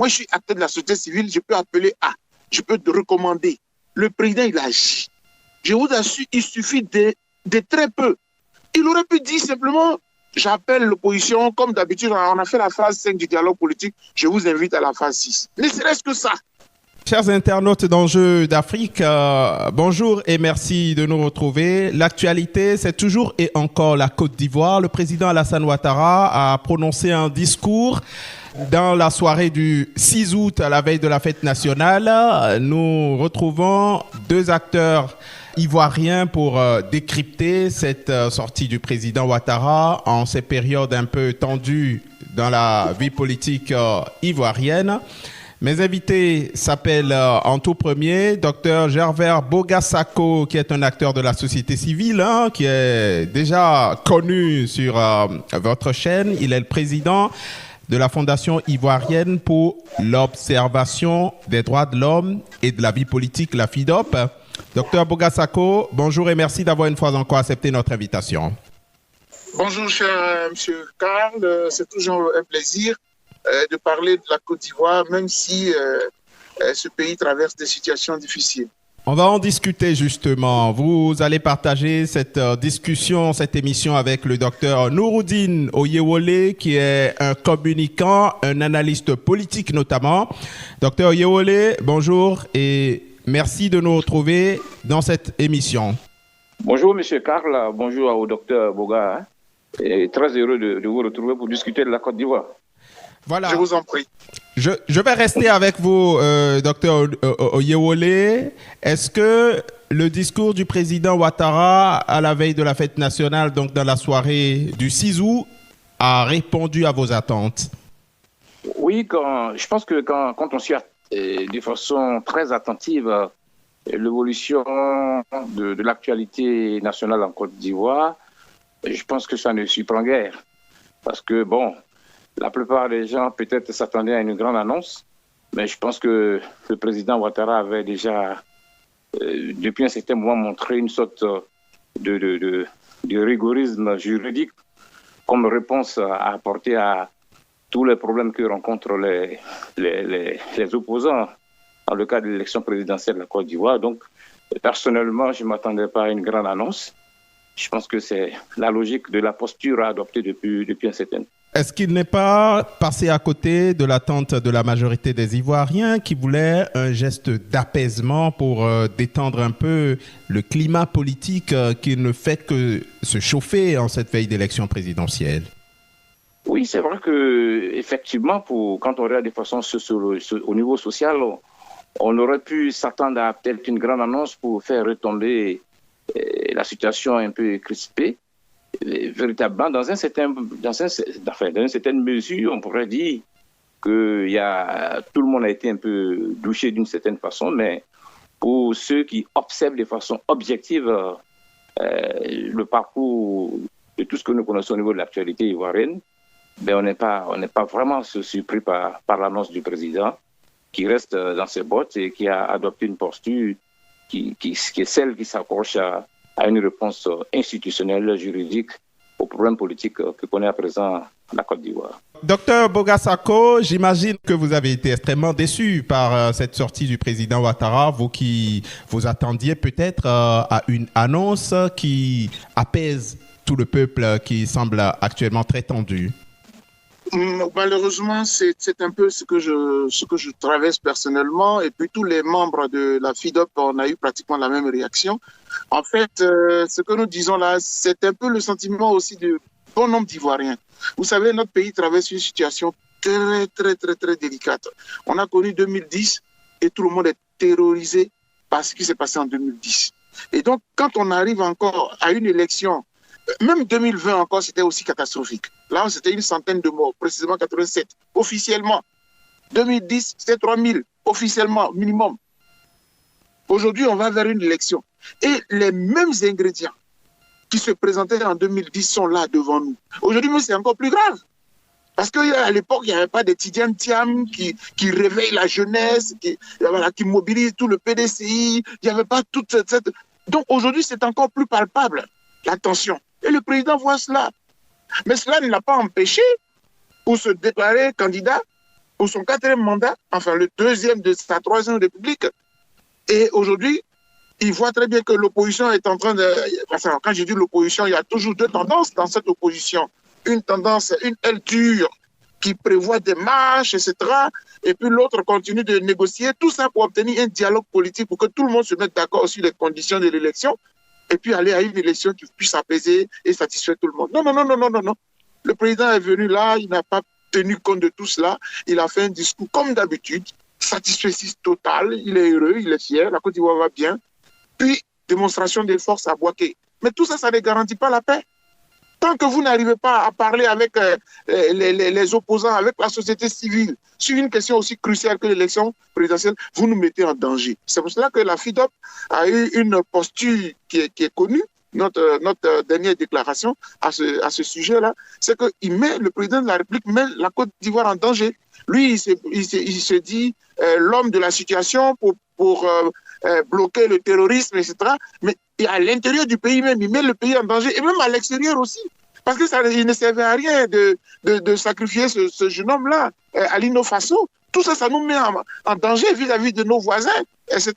Moi, je suis acteur de la société civile, je peux appeler à, je peux te recommander. Le président, il agit. Je vous assure, il suffit de très peu. Il aurait pu dire simplement, j'appelle l'opposition, comme d'habitude, on a fait la phase 5 du dialogue politique, je vous invite à la phase 6. Ne serait-ce que ça. Chers internautes d'Enjeux d'Afrique, bonjour et merci de nous retrouver. L'actualité, c'est toujours et encore la Côte d'Ivoire. Le président Alassane Ouattara a prononcé un discours dans la soirée du 6 août à la veille de la fête nationale. Nous retrouvons deux acteurs ivoiriens pour décrypter cette sortie du président Ouattara en ces périodes un peu tendues dans la vie politique ivoirienne. Mes invités s'appellent en tout premier Dr Gervais Bogassako, qui est un acteur de la société civile, qui est déjà connu sur votre chaîne. Il est le président de la Fondation ivoirienne pour l'observation des droits de l'homme et de la vie politique, la FIDOP. Dr Bogassako, bonjour et merci d'avoir une fois encore accepté notre invitation. Bonjour, cher monsieur Karl. C'est toujours un plaisir de parler de la Côte d'Ivoire, même si ce pays traverse des situations difficiles. On va en discuter justement. Vous allez partager cette discussion, cette émission avec le docteur Nouroudine Oyewole, qui est un communicant, un analyste politique notamment. Docteur Oyewole, bonjour et merci de nous retrouver dans cette émission. Bonjour monsieur Karl, bonjour au docteur Boga. Et très heureux de vous retrouver pour discuter de la Côte d'Ivoire. Voilà. Je vous en prie. Je vais rester avec vous, docteur Oyewole. Est-ce que le discours du président Ouattara à la veille de la fête nationale, donc dans la soirée du 6 août, a répondu à vos attentes? Oui, je pense que quand on suit de façon très attentive l'évolution de l'actualité nationale en Côte d'Ivoire, je pense que ça ne surprend guère. Parce que, bon, la plupart des gens peut-être s'attendaient à une grande annonce, mais je pense que le président Ouattara avait déjà, depuis un certain moment, montré une sorte de rigorisme juridique comme réponse à apporter à tous les problèmes que rencontrent les opposants dans le cadre de l'élection présidentielle de la Côte d'Ivoire. Donc, personnellement, je ne m'attendais pas à une grande annonce. Je pense que c'est la logique de la posture à adopter depuis un certain temps. Est-ce qu'il n'est pas passé à côté de l'attente de la majorité des Ivoiriens qui voulaient un geste d'apaisement pour détendre un peu le climat politique qui ne fait que se chauffer en cette veille d'élection présidentielle? Oui, c'est vrai que effectivement, quand on regarde de façon au niveau social, on aurait pu s'attendre à peut-être une grande annonce pour faire retomber la situation un peu crispée. Véritablement, dans une certaine mesure, on pourrait dire que tout le monde a été un peu douché d'une certaine façon, mais pour ceux qui observent de façon objective le parcours de tout ce que nous connaissons au niveau de l'actualité ivoirienne, ben on n'est pas vraiment surpris par l'annonce du président, qui reste dans ses bottes et qui a adopté une posture qui est celle qui s'accroche à une réponse institutionnelle, juridique, aux problèmes politiques que connaît à présent la Côte d'Ivoire. Docteur Bogassako, j'imagine que vous avez été extrêmement déçu par cette sortie du président Ouattara, vous qui vous attendiez peut-être à une annonce qui apaise tout le peuple qui semble actuellement très tendu. Malheureusement, c'est un peu ce que je traverse personnellement. Et puis tous les membres de la FIDOP, on a eu pratiquement la même réaction. En fait, ce que nous disons là, c'est un peu le sentiment aussi de bon nombre d'Ivoiriens. Vous savez, notre pays traverse une situation très, très, très, très délicate. On a connu 2010 et tout le monde est terrorisé par ce qui s'est passé en 2010. Et donc, quand on arrive encore à une élection, même 2020 encore, c'était aussi catastrophique. Là, c'était une centaine de morts, précisément 87, officiellement. 2010, c'était 3000, officiellement, minimum. Aujourd'hui, on va vers une élection. Et les mêmes ingrédients qui se présentaient en 2010 sont là devant nous. Aujourd'hui, c'est encore plus grave. Parce qu'à l'époque, il n'y avait pas d'étudiants TIAM qui réveillent la jeunesse, qui mobilisent tout le PDCI. Il n'y avait pas toute cette... Donc aujourd'hui, c'est encore plus palpable, la tension. Et le président voit cela. Mais cela ne l'a pas empêché pour se déclarer candidat pour son 4e mandat, enfin le 2e de sa 3e République. Et aujourd'hui, il voit très bien que l'opposition est en train de... Enfin, quand je dis l'opposition, il y a toujours 2 tendances dans cette opposition. Une tendance, une aile dure qui prévoit des marches, etc. Et puis l'autre continue de négocier, tout ça pour obtenir un dialogue politique, pour que tout le monde se mette d'accord sur les conditions de l'élection, et puis aller à une élection qui puisse apaiser et satisfaire tout le monde. Non, non, non, non, non, non, non. Le président est venu là, il n'a pas tenu compte de tout cela. Il a fait un discours comme d'habitude, satisfaisiste total, il est heureux, il est fier, la Côte d'Ivoire va bien. Puis, démonstration de force à Bouaké. Mais tout ça, ça ne garantit pas la paix. Tant que vous n'arrivez pas à parler avec les opposants, avec la société civile, sur une question aussi cruciale que l'élection présidentielle, vous nous mettez en danger. C'est pour cela que la FIDOP a eu une posture qui est connue, notre dernière déclaration à ce sujet-là, c'est que le président de la République met la Côte d'Ivoire en danger. Lui, il se dit l'homme de la situation pour bloquer le terrorisme, etc. Mais à l'intérieur du pays même, il met le pays en danger, et même à l'extérieur aussi. Parce qu'il ne servait à rien de sacrifier ce jeune homme-là, Alino Faso. Tout ça, ça nous met en danger vis-à-vis de nos voisins, etc.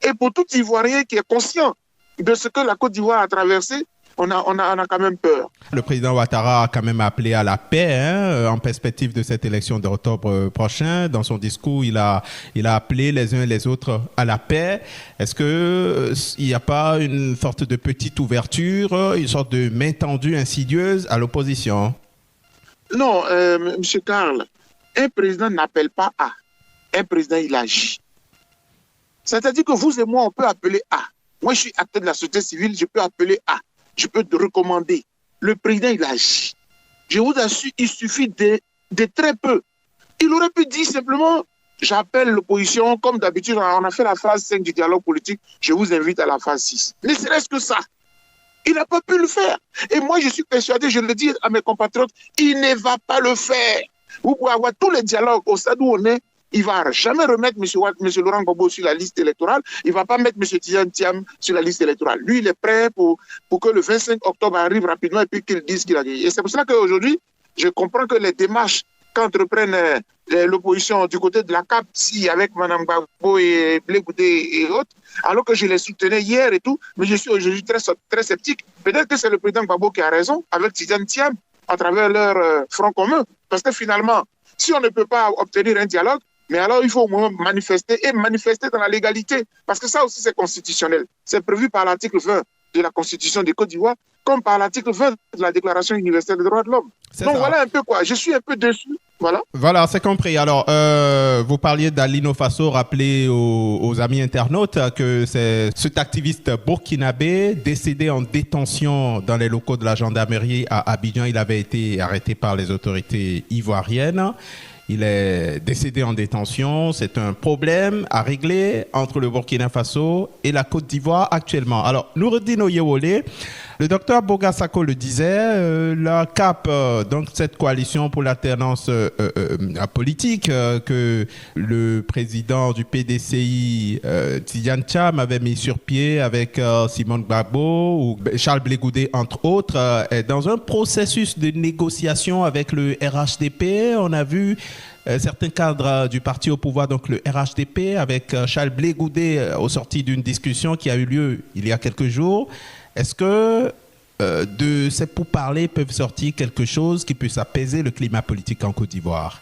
Et pour tout Ivoirien qui est conscient de ce que la Côte d'Ivoire a traversé, on a quand même peur. Le président Ouattara a quand même appelé à la paix en perspective de cette élection d'octobre prochain. Dans son discours, il a appelé les uns et les autres à la paix. Est-ce qu'il n'y a pas une sorte de petite ouverture, une sorte de main tendue insidieuse à l'opposition? Non, M. Karl, un président n'appelle pas à. Un président, il agit. C'est-à-dire que vous et moi, on peut appeler à. Moi, je suis acteur de la société civile, je peux appeler à. Je peux te recommander. Le président, il agit. Je vous assure, il suffit de très peu. Il aurait pu dire simplement, j'appelle l'opposition, comme d'habitude, on a fait la phase 5 du dialogue politique, je vous invite à la phase 6. Ne serait-ce que ça. Il n'a pas pu le faire. Et moi, je suis persuadé, je le dis à mes compatriotes, il ne va pas le faire. Vous pouvez avoir tous les dialogues au stade où on est. Il ne va jamais remettre M. Laurent Gbagbo sur la liste électorale. Il ne va pas mettre M. Tidjane Thiam sur la liste électorale. Lui, il est prêt pour que le 25 octobre arrive rapidement et puis qu'il dise qu'il a gagné. Et c'est pour cela qu'aujourd'hui, je comprends que les démarches qu'entreprennent l'opposition du côté de la CAP, si avec Mme Gbagbo et Blé Goudé et autres, alors que je les soutenais hier et tout, mais je suis aujourd'hui très sceptique. Peut-être que c'est le président Gbagbo qui a raison avec Tidjane Thiam à travers leur front commun. Parce que finalement, si on ne peut pas obtenir un dialogue, mais alors il faut au moins manifester et manifester dans la légalité. Parce que ça aussi, c'est constitutionnel. C'est prévu par l'article 20 de la Constitution de Côte d'Ivoire, comme par l'article 20 de la Déclaration universelle des droits de l'homme. Donc voilà un peu quoi. Je suis un peu déçu. Voilà, c'est compris. Alors, vous parliez d'Alino Faso, rappelez aux amis internautes que c'est cet activiste burkinabé décédé en détention dans les locaux de la gendarmerie à Abidjan. Il avait été arrêté par les autorités ivoiriennes. Il est décédé en détention. C'est un problème à régler entre le Burkina Faso et la Côte d'Ivoire actuellement. Alors, Noureddine Oyewole, le docteur Bogasako le disait, la CAP, donc cette coalition pour l'alternance politique que le président du PDCI, Tidjane Thiam, avait mis sur pied avec Simone Gbagbo ou Charles Blé Goudé, entre autres, est dans un processus de négociation avec le RHDP. On a vu certains cadres du parti au pouvoir, donc le RHDP, avec Charles Blé Goudé, au sorti d'une discussion qui a eu lieu il y a quelques jours. Est-ce que de ces pourparlers peuvent sortir quelque chose qui puisse apaiser le climat politique en Côte d'Ivoire?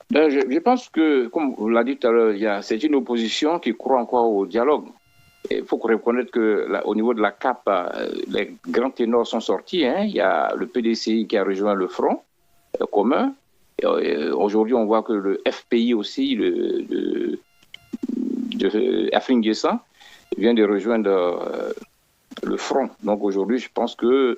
Je pense que, comme vous l'avez dit tout à l'heure, c'est une opposition qui croit encore au dialogue. Il faut reconnaître qu'au niveau de la CAP, les grands ténors sont sortis. Il y a le PDCI qui a rejoint le front commun. Aujourd'hui, on voit que le FPI aussi, de Afrique Guessant, vient de rejoindre le front. Donc aujourd'hui, je pense qu'il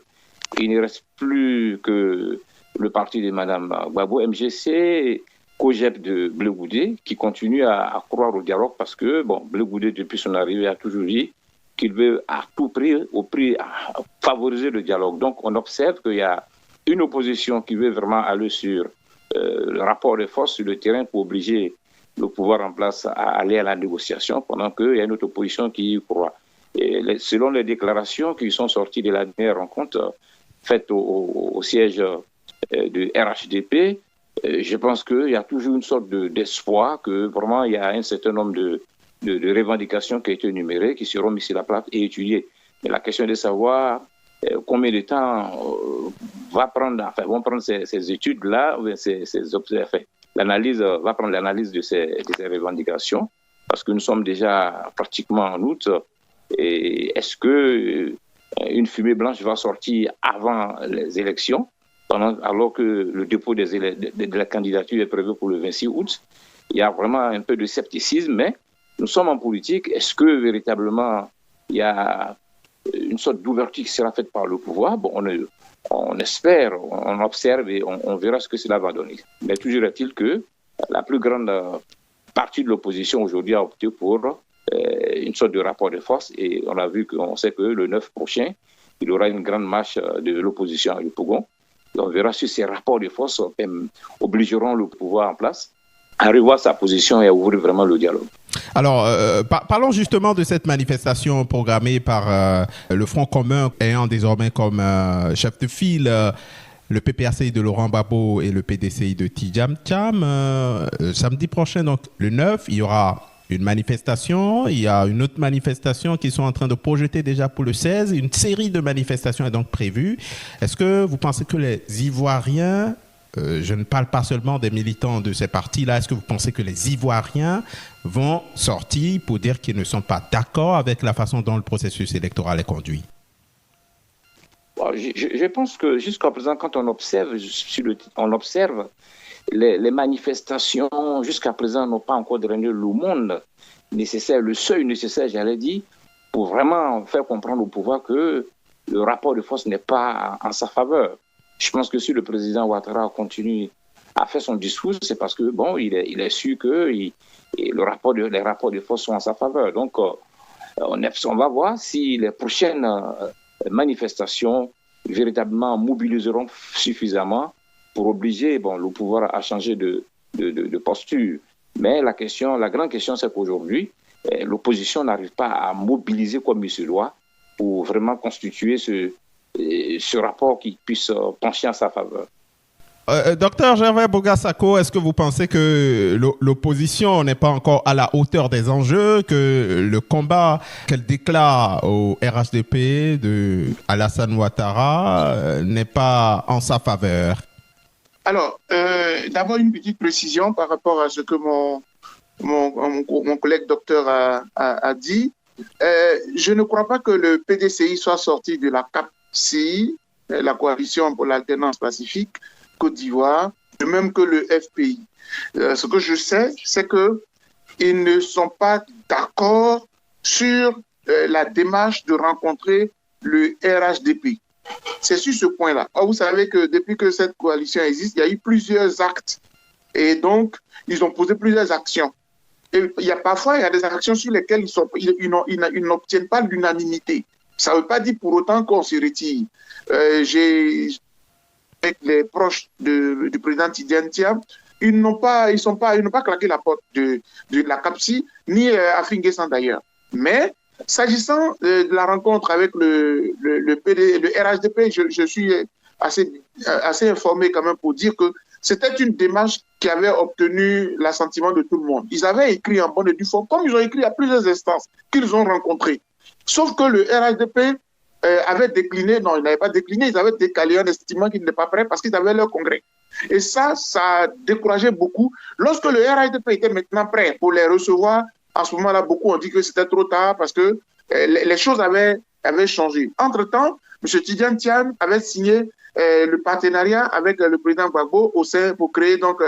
ne reste plus que le parti de Mme Gbagbo, MGC, COGEP de Blé Goudé, qui continue à croire au dialogue parce que, Blé Goudé, depuis son arrivée, a toujours dit qu'il veut à tout prix, favoriser le dialogue. Donc on observe qu'il y a une opposition qui veut vraiment aller sur le rapport de force sur le terrain pour obliger le pouvoir en place à aller à la négociation, pendant qu'il y a une autre opposition qui y croit. Et selon les déclarations qui sont sorties de la dernière rencontre faite au siège du RHDP, il y a une opposition qui veut vraiment aller sur le rapport de force sur le terrain pour obliger le pouvoir en place à aller à la négociation, pendant qu'il y a une autre opposition qui y croit. Et selon les déclarations qui sont sorties de la dernière rencontre faite au siège du RHDP, il y a une opposition qui veut vraiment aller sur le rapport de force sur le terrain pour obliger le pouvoir en place à aller à la négociation, pendant qu'il y a une autre opposition qui y croit. Et selon les déclarations qui sont sorties de la dernière rencontre faite au siège Je pense qu'il y a toujours une sorte d'espoir que vraiment il y a un certain nombre de revendications qui ont été énumérées, qui seront mises sur la plate et étudiées. Mais la question est de savoir combien de temps vont prendre ces études-là, l'analyse va prendre l'analyse de ces revendications, parce que nous sommes déjà pratiquement en août. Et est-ce que une fumée blanche va sortir avant les élections, alors que le dépôt de la candidature est prévu pour le 26 août? Il y a vraiment un peu de scepticisme, mais nous sommes en politique. Est-ce que véritablement il y a une sorte d'ouverture qui sera faite par le pouvoir? Bon, on espère, on observe et on verra ce que cela va donner. Mais toujours est-il que la plus grande partie de l'opposition aujourd'hui a opté pour une sorte de rapport de force, et on sait que le 9 prochain, il y aura une grande marche de l'opposition à Yopougon. On verra si ces rapports de force obligeront le pouvoir en place à revoir sa position et à ouvrir vraiment le dialogue. Alors, parlons justement de cette manifestation programmée par le Front commun, ayant désormais comme chef de file le PPRCI de Laurent Gbagbo et le PDCI de Tidjane Thiam. Samedi prochain, donc le 9, il y aura une manifestation. Il y a une autre manifestation qu'ils sont en train de projeter déjà pour le 16. Une série de manifestations est donc prévue. Est-ce que vous pensez que les Ivoiriens, je ne parle pas seulement des militants de ces partis-là, est-ce que vous pensez que les Ivoiriens vont sortir pour dire qu'ils ne sont pas d'accord avec la façon dont le processus électoral est conduit? Je pense que jusqu'à présent, quand on observe, les manifestations jusqu'à présent n'ont pas encore drainé le monde nécessaire, le seuil nécessaire, j'allais dire, pour vraiment faire comprendre au pouvoir que le rapport de force n'est pas en sa faveur. Je pense que si le président Ouattara continue à faire son discours, c'est parce que il est su que les rapports de force sont en sa faveur. Donc, on va voir si les prochaines manifestations véritablement mobiliseront suffisamment pour obliger le pouvoir à changer de posture. Mais la grande question, c'est qu'aujourd'hui, l'opposition n'arrive pas à mobiliser comme il se doit pour vraiment constituer ce rapport qui puisse pencher en sa faveur. Docteur Gervais Bogassako, est-ce que vous pensez que l'opposition n'est pas encore à la hauteur des enjeux, que le combat qu'elle déclare au RHDP de Alassane Ouattara n'est pas en sa faveur? Alors, d'abord une petite précision par rapport à ce que mon collègue docteur a dit. Je ne crois pas que le PDCI soit sorti de la CAPCI, la Coalition pour l'Alternance Pacifique, Côte d'Ivoire, de même que le FPI. Ce que je sais, c'est qu'ils ne sont pas d'accord sur la démarche de rencontrer le RHDP. C'est sur ce point-là. Or, vous savez que depuis que cette coalition existe, il y a eu plusieurs actes. Et donc, ils ont posé plusieurs actions. Et parfois, il y a des actions sur lesquelles ils n'obtiennent pas l'unanimité. Ça ne veut pas dire pour autant qu'on se retire. Avec les proches du président Tidjane Thiam, ils n'ont pas claqué la porte de la CAPCI, ni Afin Guessan d'ailleurs. Mais s'agissant de la rencontre avec le RHDP, je suis assez informé quand même pour dire que c'était une démarche qui avait obtenu l'assentiment de tout le monde. Ils avaient écrit en bonne et due forme, comme ils ont écrit à plusieurs instances qu'ils ont rencontrées. Sauf que le RHDP avait décliné, non, ils n'avaient pas décliné, ils avaient décalé en estimant qu'ils n'étaient pas prêts parce qu'ils avaient leur congrès. Et ça a découragé beaucoup. Lorsque le RHDP était maintenant prêt pour les recevoir, à ce moment-là, beaucoup ont dit que c'était trop tard parce que les choses avaient changé. Entre-temps, M. Tidjane Thiam avait signé le partenariat avec le président Gbagbo au sein pour créer donc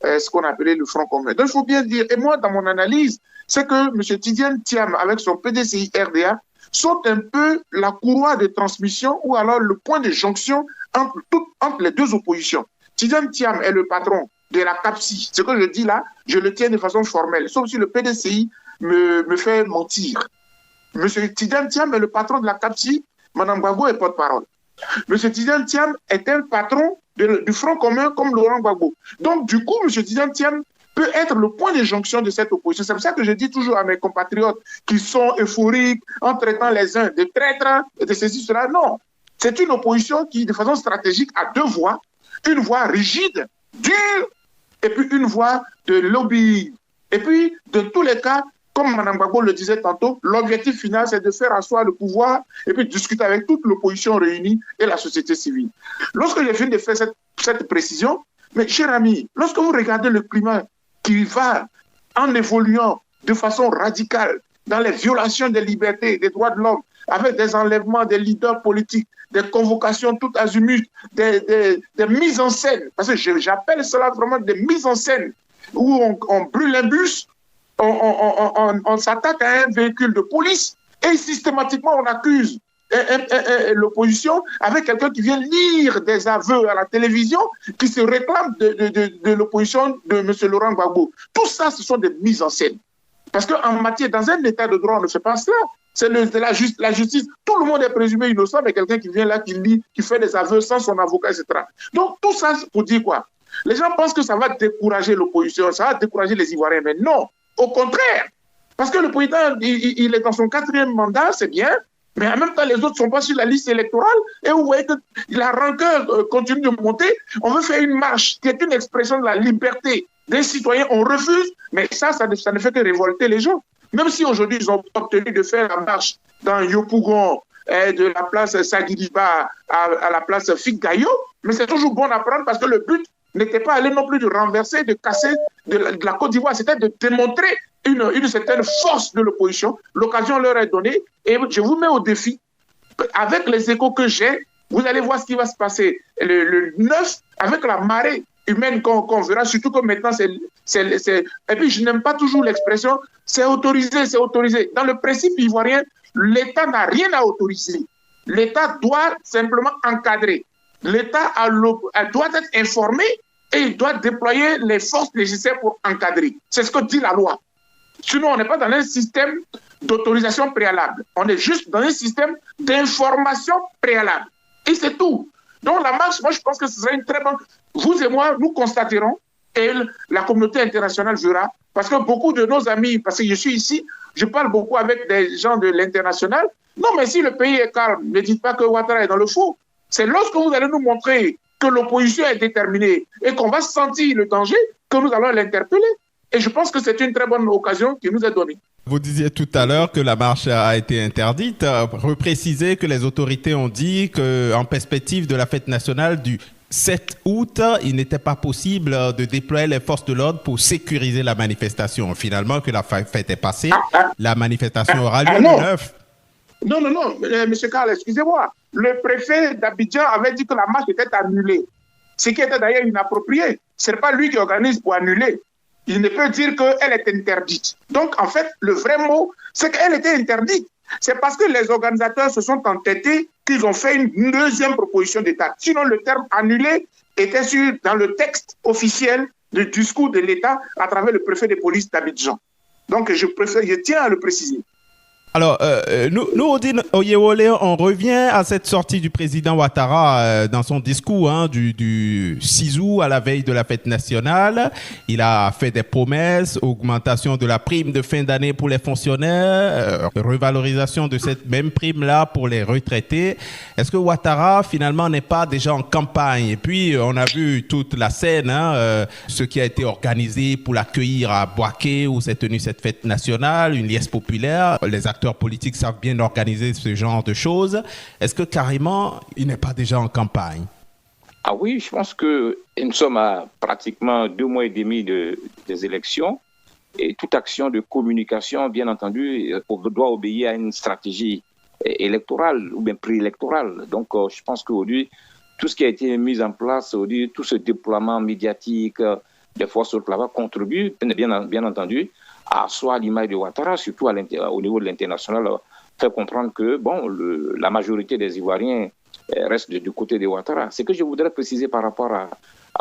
ce qu'on appelait le Front commun. Donc, il faut bien dire, et moi, dans mon analyse, c'est que M. Tidjane Thiam, avec son PDCI RDA, sont un peu la courroie de transmission ou alors le point de jonction entre les deux oppositions. Tidjane Thiam est le patron de la CAPCI. Ce que je dis là, je le tiens de façon formelle, sauf si le PDCI me fait mentir. M. Tidjane Thiam est le patron de la CAPCI, Mme Gbagbo est porte-parole. M. Tidjane Thiam est un patron du Front commun comme Laurent Gbagbo. Donc, du coup, M. Tidjane Thiam peut être le point de jonction de cette opposition. C'est pour ça que je dis toujours à mes compatriotes qui sont euphoriques en traitant les uns de traîtres et de ceci, cela. Non, c'est une opposition qui, de façon stratégique, a deux voies. Une voie rigide dure et puis une voix de lobby. Et puis, de tous les cas, comme Mme Gbagbo le disait tantôt, l'objectif final, c'est de faire asseoir le pouvoir et puis discuter avec toute l'opposition réunie et la société civile. Lorsque j'ai fini de faire cette précision, mais cher ami, lorsque vous regardez le climat qui va en évoluant de façon radicale dans les violations des libertés et des droits de l'homme, avec des enlèvements des leaders politiques, des convocations tout azimut, des mises en scène, parce que j'appelle cela vraiment des mises en scène, où on brûle un bus, on s'attaque à un véhicule de police et systématiquement on accuse l'opposition avec quelqu'un qui vient lire des aveux à la télévision qui se réclame de l'opposition de M. Laurent Gbagbo. Tout ça, ce sont des mises en scène. Parce qu'en matière, dans un état de droit, on ne fait pas cela. C'est la justice. Tout le monde est présumé innocent, mais quelqu'un qui vient là, qui lit, qui fait des aveux sans son avocat, etc. Donc tout ça, c'est pour dire quoi? Les gens pensent que ça va décourager l'opposition, ça va décourager les Ivoiriens, mais non, au contraire. Parce que le président, il est dans son 4e mandat, c'est bien, mais en même temps, les autres ne sont pas sur la liste électorale, et vous voyez que la rancœur continue de monter. On veut faire une marche qui est une expression de la liberté des citoyens, on refuse, mais ça ne fait que révolter les gens. Même si aujourd'hui, ils ont obtenu de faire la marche dans Yopougon, de la place Sagiriba à la place Figuayo, mais c'est toujours bon à prendre parce que le but n'était pas aller non plus de renverser, de casser de la Côte d'Ivoire, c'était de démontrer une certaine force de l'opposition. L'occasion leur est donnée et je vous mets au défi. Avec les échos que j'ai, vous allez voir ce qui va se passer le 9 avec la marée humaine qu'on verra, surtout que maintenant et puis je n'aime pas toujours l'expression c'est autorisé, c'est autorisé. Dans le principe ivoirien, l'État n'a rien à autoriser. L'État doit simplement encadrer. L'État doit être informé et il doit déployer les forces nécessaires pour encadrer. C'est ce que dit la loi. Sinon, on n'est pas dans un système d'autorisation préalable. On est juste dans un système d'information préalable. Et c'est tout. Donc la marche, moi je pense que ce serait une très bonne... Vous et moi, nous constaterons, et la communauté internationale verra, parce que beaucoup de nos amis, parce que je suis ici, je parle beaucoup avec des gens de l'international. Non, mais si le pays est calme, ne dites pas que Ouattara est dans le faux. C'est lorsque vous allez nous montrer que l'opposition est déterminée et qu'on va sentir le danger que nous allons l'interpeller. Et je pense que c'est une très bonne occasion qui nous est donnée. Vous disiez tout à l'heure que la marche a été interdite. Reprécisez que les autorités ont dit qu'en perspective de la fête nationale du 7 août, il n'était pas possible de déployer les forces de l'ordre pour sécuriser la manifestation. Finalement, que la fête est passée, la manifestation aura lieu le 9. Non, M. Karl, excusez-moi. Le préfet d'Abidjan avait dit que la marche était annulée. Ce qui était d'ailleurs inapproprié. Ce n'est pas lui qui organise pour annuler. Il ne peut dire qu'elle est interdite. Donc, en fait, le vrai mot, c'est qu'elle était interdite. C'est parce que les organisateurs se sont entêtés qu'ils ont fait une deuxième proposition d'État. Sinon, le terme annulé était dans le texte officiel du discours de l'État à travers le préfet de police d'Abidjan. Donc, je tiens à le préciser. Alors, nous, Odile Oyewole, on revient à cette sortie du président Ouattara dans son discours du 6 août à la veille de la fête nationale. Il a fait des promesses, augmentation de la prime de fin d'année pour les fonctionnaires, revalorisation de cette même prime-là pour les retraités. Est-ce que Ouattara, finalement, n'est pas déjà en campagne? Et puis, on a vu toute la scène, ce qui a été organisé pour l'accueillir à Bouaké, où s'est tenue cette fête nationale, une liesse populaire. Les acteurs politiques savent bien organiser ce genre de choses. Est-ce que carrément, il n'est pas déjà en campagne? Ah oui, je pense que nous sommes à pratiquement 2 mois et demi des élections et toute action de communication, bien entendu, doit obéir à une stratégie électorale ou bien préélectorale. Donc, je pense qu'aujourd'hui, tout ce qui a été mis en place, aujourd'hui, tout ce déploiement médiatique des forces de travail contribue, bien entendu, à soit l'image de Ouattara, surtout au niveau de l'international, fait comprendre que la majorité des Ivoiriens reste du côté de Ouattara. Ce que je voudrais préciser par rapport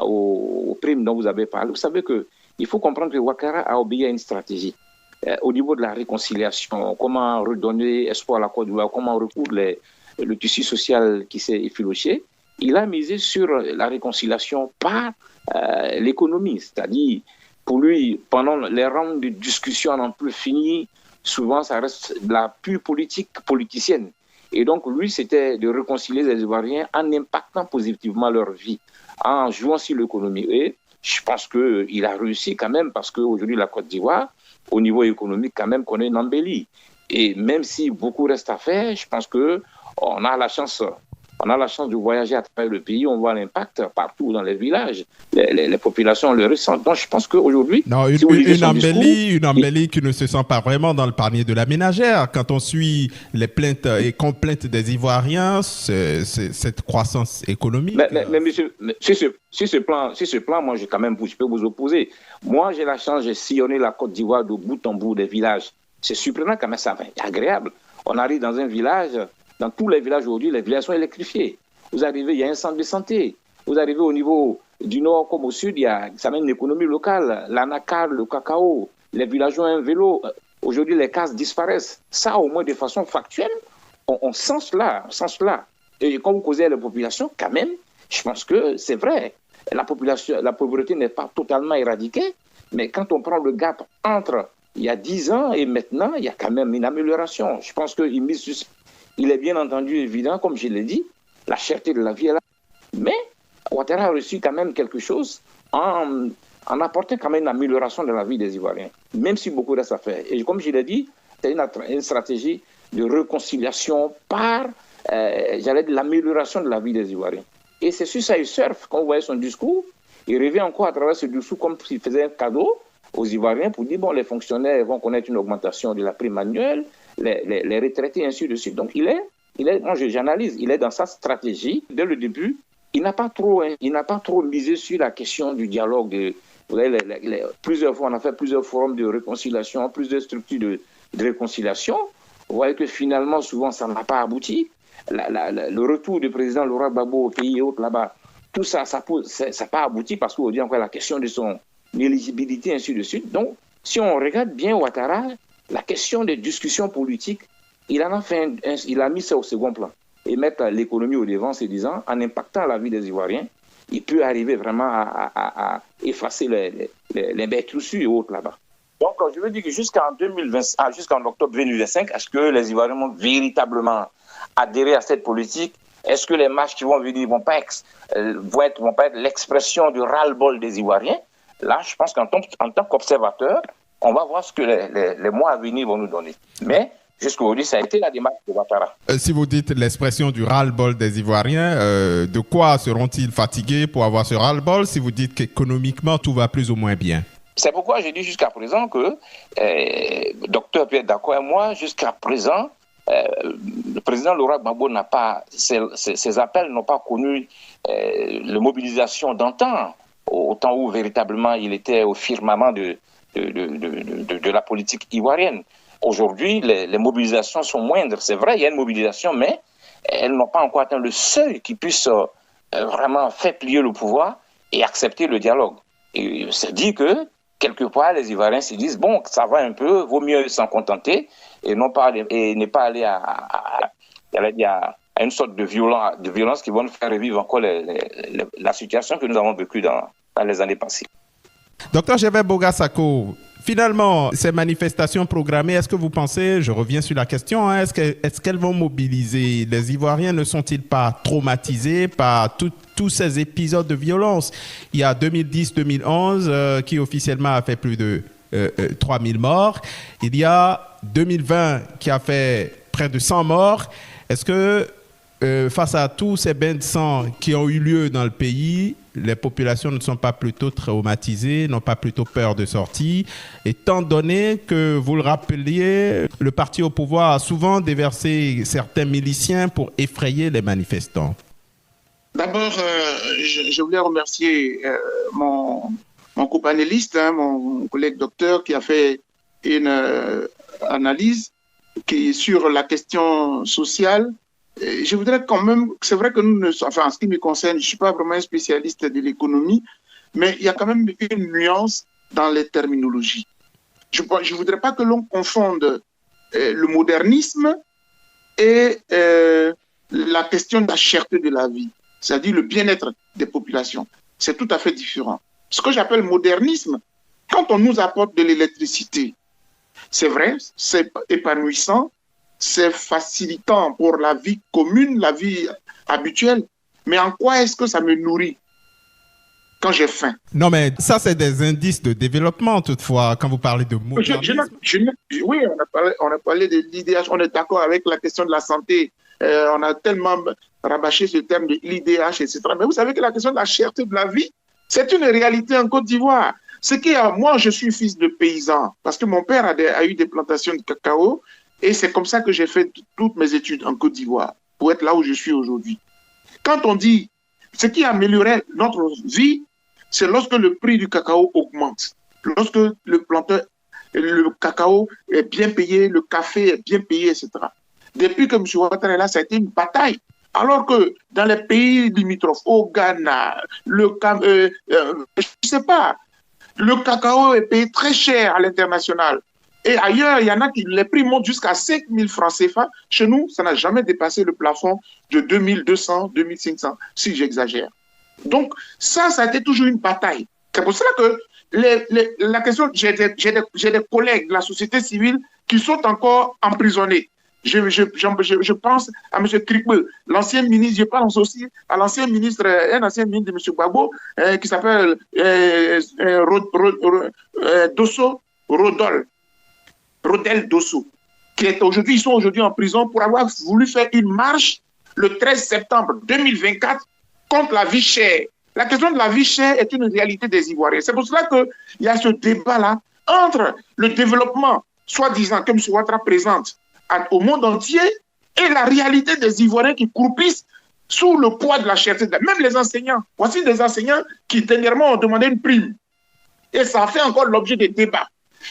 aux primes dont vous avez parlé, vous savez qu'il faut comprendre que Ouattara a obéi à une stratégie. Au niveau de la réconciliation, comment redonner espoir à la Côte d'Ivoire, comment recoudre le tissu social qui s'est effiloché, il a misé sur la réconciliation par l'économie, c'est-à-dire pour lui, pendant les rounds de discussion à n'en plus fini, souvent ça reste de la pure politique politicienne. Et donc lui, c'était de réconcilier les Ivoiriens en impactant positivement leur vie, en jouant sur l'économie. Et je pense qu'il a réussi quand même parce qu'aujourd'hui, la Côte d'Ivoire, au niveau économique, quand même, connaît une embellie. Et même si beaucoup reste à faire, je pense qu'on a la chance de voyager à travers le pays, on voit l'impact partout dans les villages. Les populations le ressentent. Donc, je pense qu'aujourd'hui, non, une embellie qui ne se sent pas vraiment dans le panier de la ménagère. Quand on suit les plaintes et complaintes des Ivoiriens, cette croissance économique. Mais monsieur, si ce plan, moi, je peux vous opposer. Moi, j'ai la chance, j'ai sillonné la Côte d'Ivoire de bout en bout des villages. C'est surprenant quand même, ça va être agréable. On arrive dans un village. Dans tous les villages aujourd'hui, les villages sont électrifiés. Vous arrivez, il y a un centre de santé. Vous arrivez au niveau du nord comme au sud, ça mène une économie locale. L'anacar, le cacao, les villageois ont un vélo. Aujourd'hui, les cases disparaissent. Ça, au moins de façon factuelle, on sent cela. Et quand vous causez à la population, quand même, je pense que c'est vrai. La pauvreté n'est pas totalement éradiquée, mais quand on prend le gap entre il y a 10 ans et maintenant, il y a quand même une amélioration. Je pense qu'il est bien entendu évident, comme je l'ai dit, la cherté de la vie est là. Mais Ouattara a reçu quand même quelque chose en apportant quand même une amélioration de la vie des Ivoiriens, même si beaucoup reste à faire. Et comme je l'ai dit, c'est une stratégie de réconciliation par, l'amélioration de la vie des Ivoiriens. Et c'est sur ça qu'il surfe. Quand vous voyez son discours, il revient encore à travers ce discours comme s'il faisait un cadeau aux Ivoiriens pour dire, bon, les fonctionnaires vont connaître une augmentation de la prime annuelle, les retraités, ainsi de suite. Donc, moi, j'analyse, il est dans sa stratégie. Dès le début, il n'a pas trop misé sur la question du dialogue. Vous voyez, plusieurs fois, on a fait plusieurs forums de réconciliation, plusieurs structures de réconciliation. Vous voyez que finalement, souvent, ça n'a pas abouti. Le retour du président Laurent Gbagbo au pays et autres là-bas, tout ça, ça n'a pas abouti parce qu'aujourd'hui, encore la question de son éligibilité, ainsi de suite. Donc, si on regarde bien Ouattara, la question des discussions politiques, il a mis ça au second plan. Et mettre l'économie au devant, c'est disant, en impactant la vie des Ivoiriens, il peut arriver vraiment à effacer les bêtes reçues et autres là-bas. Donc, je veux dire que jusqu'en octobre 2025, est-ce que les Ivoiriens vont véritablement adhérer à cette politique? Est-ce que les marches qui vont venir vont pas être l'expression du ras-le-bol des Ivoiriens? Là, je pense qu'en tant qu'observateur, on va voir ce que les mois à venir vont nous donner. Mais jusqu'aujourd'hui, ça a été la démarche de Ouattara. Si vous dites l'expression du ras-le-bol des Ivoiriens, de quoi seront-ils fatigués pour avoir ce ras-le-bol si vous dites qu'économiquement, tout va plus ou moins bien? C'est pourquoi j'ai dit jusqu'à présent que, docteur Pierre D'accord et moi, jusqu'à présent, le président Laurent Gbagbo ses appels n'ont pas connu la mobilisation d'antan, au temps où véritablement il était au firmament de la politique ivoirienne. Aujourd'hui, les mobilisations sont moindres. C'est vrai, il y a une mobilisation, mais elles n'ont pas encore atteint le seuil qui puisse vraiment faire plier le pouvoir et accepter le dialogue. Et c'est dit que, quelque part, les Ivoiriens se disent, bon, ça va un peu, vaut mieux s'en contenter et ne pas aller à une sorte de violence qui va nous faire revivre encore la situation que nous avons vécue dans les années passées. Docteur Gervais Boga-Sako, finalement, ces manifestations programmées, est-ce que vous pensez, je reviens sur la question, est-ce qu'elles vont mobiliser? Les Ivoiriens ne sont-ils pas traumatisés par tous ces épisodes de violence? Il y a 2010-2011 qui officiellement a fait plus de 3000 morts. Il y a 2020 qui a fait près de 100 morts. Est-ce que face à tous ces bains de sang qui ont eu lieu dans le pays, les populations ne sont pas plutôt traumatisées, n'ont pas plutôt peur de sortir, étant donné que, vous le rappeliez, le parti au pouvoir a souvent déversé certains miliciens pour effrayer les manifestants? D'abord, je voulais remercier mon copanéliste, mon collègue docteur, qui a fait une analyse sur la question sociale. Je voudrais quand même, c'est vrai que en ce qui me concerne, je ne suis pas vraiment un spécialiste de l'économie, mais il y a quand même une nuance dans les terminologies. Je ne voudrais pas que l'on confonde le modernisme et la question de la cherté de la vie, c'est-à-dire le bien-être des populations. C'est tout à fait différent. Ce que j'appelle modernisme, quand on nous apporte de l'électricité, c'est vrai, c'est épanouissant, c'est facilitant pour la vie commune, la vie habituelle. Mais en quoi est-ce que ça me nourrit? quand j'ai faim. Non, mais ça, c'est des indices de développement, toutefois, quand vous parlez de modernisme. Oui, on a parlé de l'IDH, on est d'accord avec la question de la santé. On a tellement rabâché ce terme de l'IDH, etc. Mais vous savez que la question de la cherté de la vie, c'est une réalité en Côte d'Ivoire. Moi, je suis fils de paysan, parce que mon père a eu des plantations de cacao, et c'est comme ça que j'ai fait toutes mes études en Côte d'Ivoire, pour être là où je suis aujourd'hui. Quand on dit ce qui améliorait notre vie, c'est lorsque le prix du cacao augmente, lorsque le cacao est bien payé, le café est bien payé, etc. Depuis que M. Ouattara est là, ça a été une bataille. Alors que dans les pays limitrophes, au Ghana, je ne sais pas, le cacao est payé très cher à l'international. Et ailleurs, il y en a qui les prix montent jusqu'à 5 000 francs CFA. Chez nous, ça n'a jamais dépassé le plafond de 2200, 2500, si j'exagère. Donc, ça a été toujours une bataille. C'est pour cela que la question, j'ai des collègues de la société civile qui sont encore emprisonnés. Je pense à M. Krikbe, l'ancien ministre, je pense aussi à un ancien ministre de M. Gbagbo, qui s'appelle Rodel Dosso, ils sont aujourd'hui en prison pour avoir voulu faire une marche le 13 septembre 2024 contre la vie chère. La question de la vie chère est une réalité des Ivoiriens. C'est pour cela qu'il y a ce débat-là entre le développement, soi-disant, que M. Ouattara présente au monde entier, et la réalité des Ivoiriens qui croupissent sous le poids de la cherté. Même les enseignants. Voici des enseignants qui, dernièrement, ont demandé une prime. Et ça a fait encore l'objet des débats.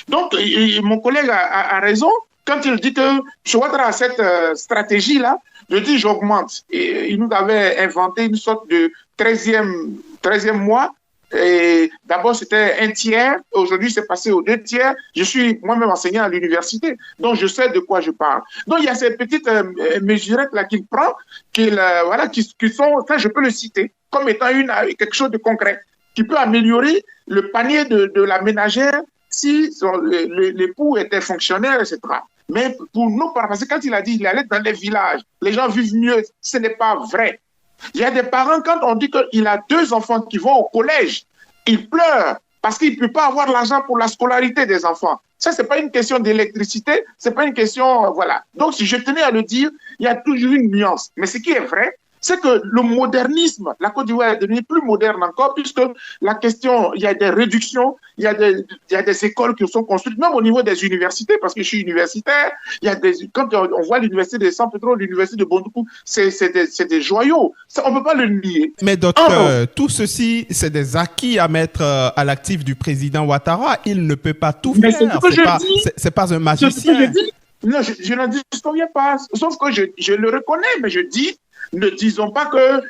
Donc, mon collègue a raison quand il dit que M. Ouattara a cette stratégie-là de dire j'augmente. Il nous avait inventé une sorte de 13e mois. D'abord, c'était 1 tiers. Aujourd'hui, c'est passé aux 2 tiers. Je suis moi-même enseignant à l'université, donc je sais de quoi je parle. Donc, il y a ces petites mesurettes-là qu'il prend, qui sont, ça, je peux le citer, comme étant quelque chose de concret, qui peut améliorer le panier de la ménagère si l'époux était fonctionnaire, etc. Mais pour nous, parce que quand il a dit qu'il allait dans les villages, les gens vivent mieux, ce n'est pas vrai. Il y a des parents, quand on dit qu'il a 2 enfants qui vont au collège, ils pleurent parce qu'il ne peut pas avoir l'argent pour la scolarité des enfants. Ça, ce n'est pas une question d'électricité, ce n'est pas une question, voilà. Donc, si je tenais à le dire, il y a toujours une nuance. Mais ce qui est vrai, c'est que le modernisme, la Côte d'Ivoire est devenue plus moderne encore, puisque la question, il y a des réductions, il y a des écoles qui sont construites, même au niveau des universités, parce que je suis universitaire, quand on voit l'université de San Pedro, l'université de Bondoukou, c'est des joyaux. Ça, on ne peut pas le nier. Mais docteur, tout ceci, c'est des acquis à mettre à l'actif du président Ouattara. Il ne peut pas tout faire. C'est pas un magicien. Non, je n'en disconviens pas. Sauf que je le reconnais, mais je dis, ne disons pas que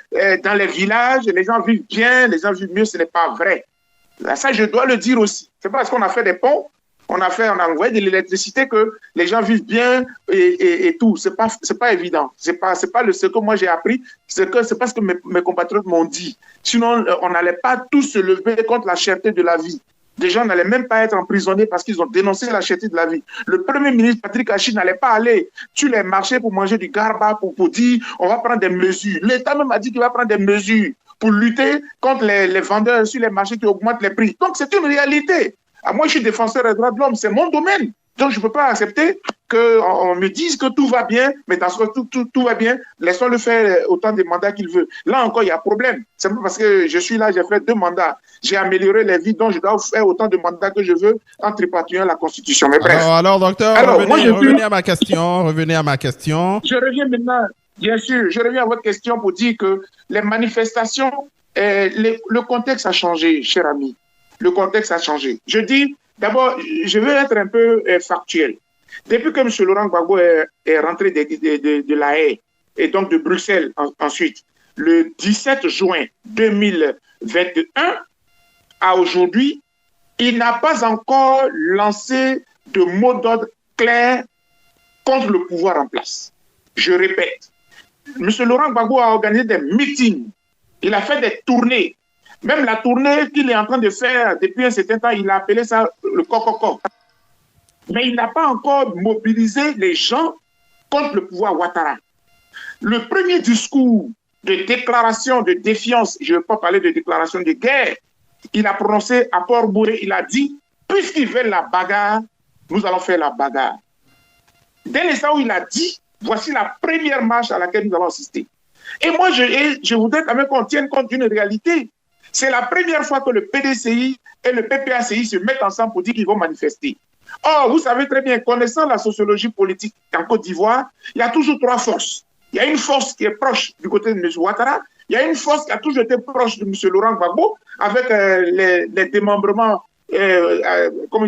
dans les villages, les gens vivent bien, les gens vivent mieux, ce n'est pas vrai. Là, ça, je dois le dire aussi. C'est pas parce qu'on a fait des ponts, on a envoyé de l'électricité que les gens vivent bien et tout. C'est pas évident. C'est pas ce que moi j'ai appris, c'est pas ce que mes compatriotes m'ont dit. Sinon, on n'allait pas tous se lever contre la cherté de la vie. Des gens n'allaient même pas être emprisonnés parce qu'ils ont dénoncé la cherté de la vie. Le premier ministre Patrick Achi n'allait pas aller sur les marchés pour manger du garba, pour dire on va prendre des mesures. L'État même a dit qu'il va prendre des mesures pour lutter contre les vendeurs sur les marchés qui augmentent les prix. Donc c'est une réalité. Moi, je suis défenseur des droits de l'homme, c'est mon domaine. Donc je ne peux pas accepter qu'on me dise que tout va bien, mais dans ce cas, tout va bien, laissons-le faire autant de mandats qu'il veut. Là encore, il y a problème. C'est parce que je suis là, j'ai fait 2 mandats. J'ai amélioré les vies, donc je dois faire autant de mandats que je veux en tripatouillant la Constitution. Mais bref. Alors docteur, revenez à ma question. Je reviens maintenant, bien sûr, je reviens à votre question pour dire que les manifestations, le contexte a changé, cher ami. Le contexte a changé. Je dis, d'abord, je veux être un peu factuel. Depuis que M. Laurent Gbagbo est rentré de La Haye et donc de Bruxelles ensuite, le 17 juin 2021 à aujourd'hui, il n'a pas encore lancé de mot d'ordre clair contre le pouvoir en place. Je répète, M. Laurent Gbagbo a organisé des meetings, il a fait des tournées. Même la tournée qu'il est en train de faire depuis un certain temps, il a appelé ça le coco. Mais il n'a pas encore mobilisé les gens contre le pouvoir Ouattara. Le premier discours de déclaration de défiance, je ne veux pas parler de déclaration de guerre, il a prononcé à Port-Bouré, il a dit, puisqu'ils veulent la bagarre, nous allons faire la bagarre. Dès l'instant où il a dit, voici la première marche à laquelle nous allons assister. Et moi, je voudrais quand même qu'on tienne compte d'une réalité. C'est la première fois que le PDCI et le PPACI se mettent ensemble pour dire qu'ils vont manifester. Or, vous savez très bien, connaissant la sociologie politique en Côte d'Ivoire, il y a toujours trois forces. Il y a une force qui est proche du côté de M. Ouattara, il y a une force qui a toujours été proche de M. Laurent Gbagbo, avec les démembrements, comment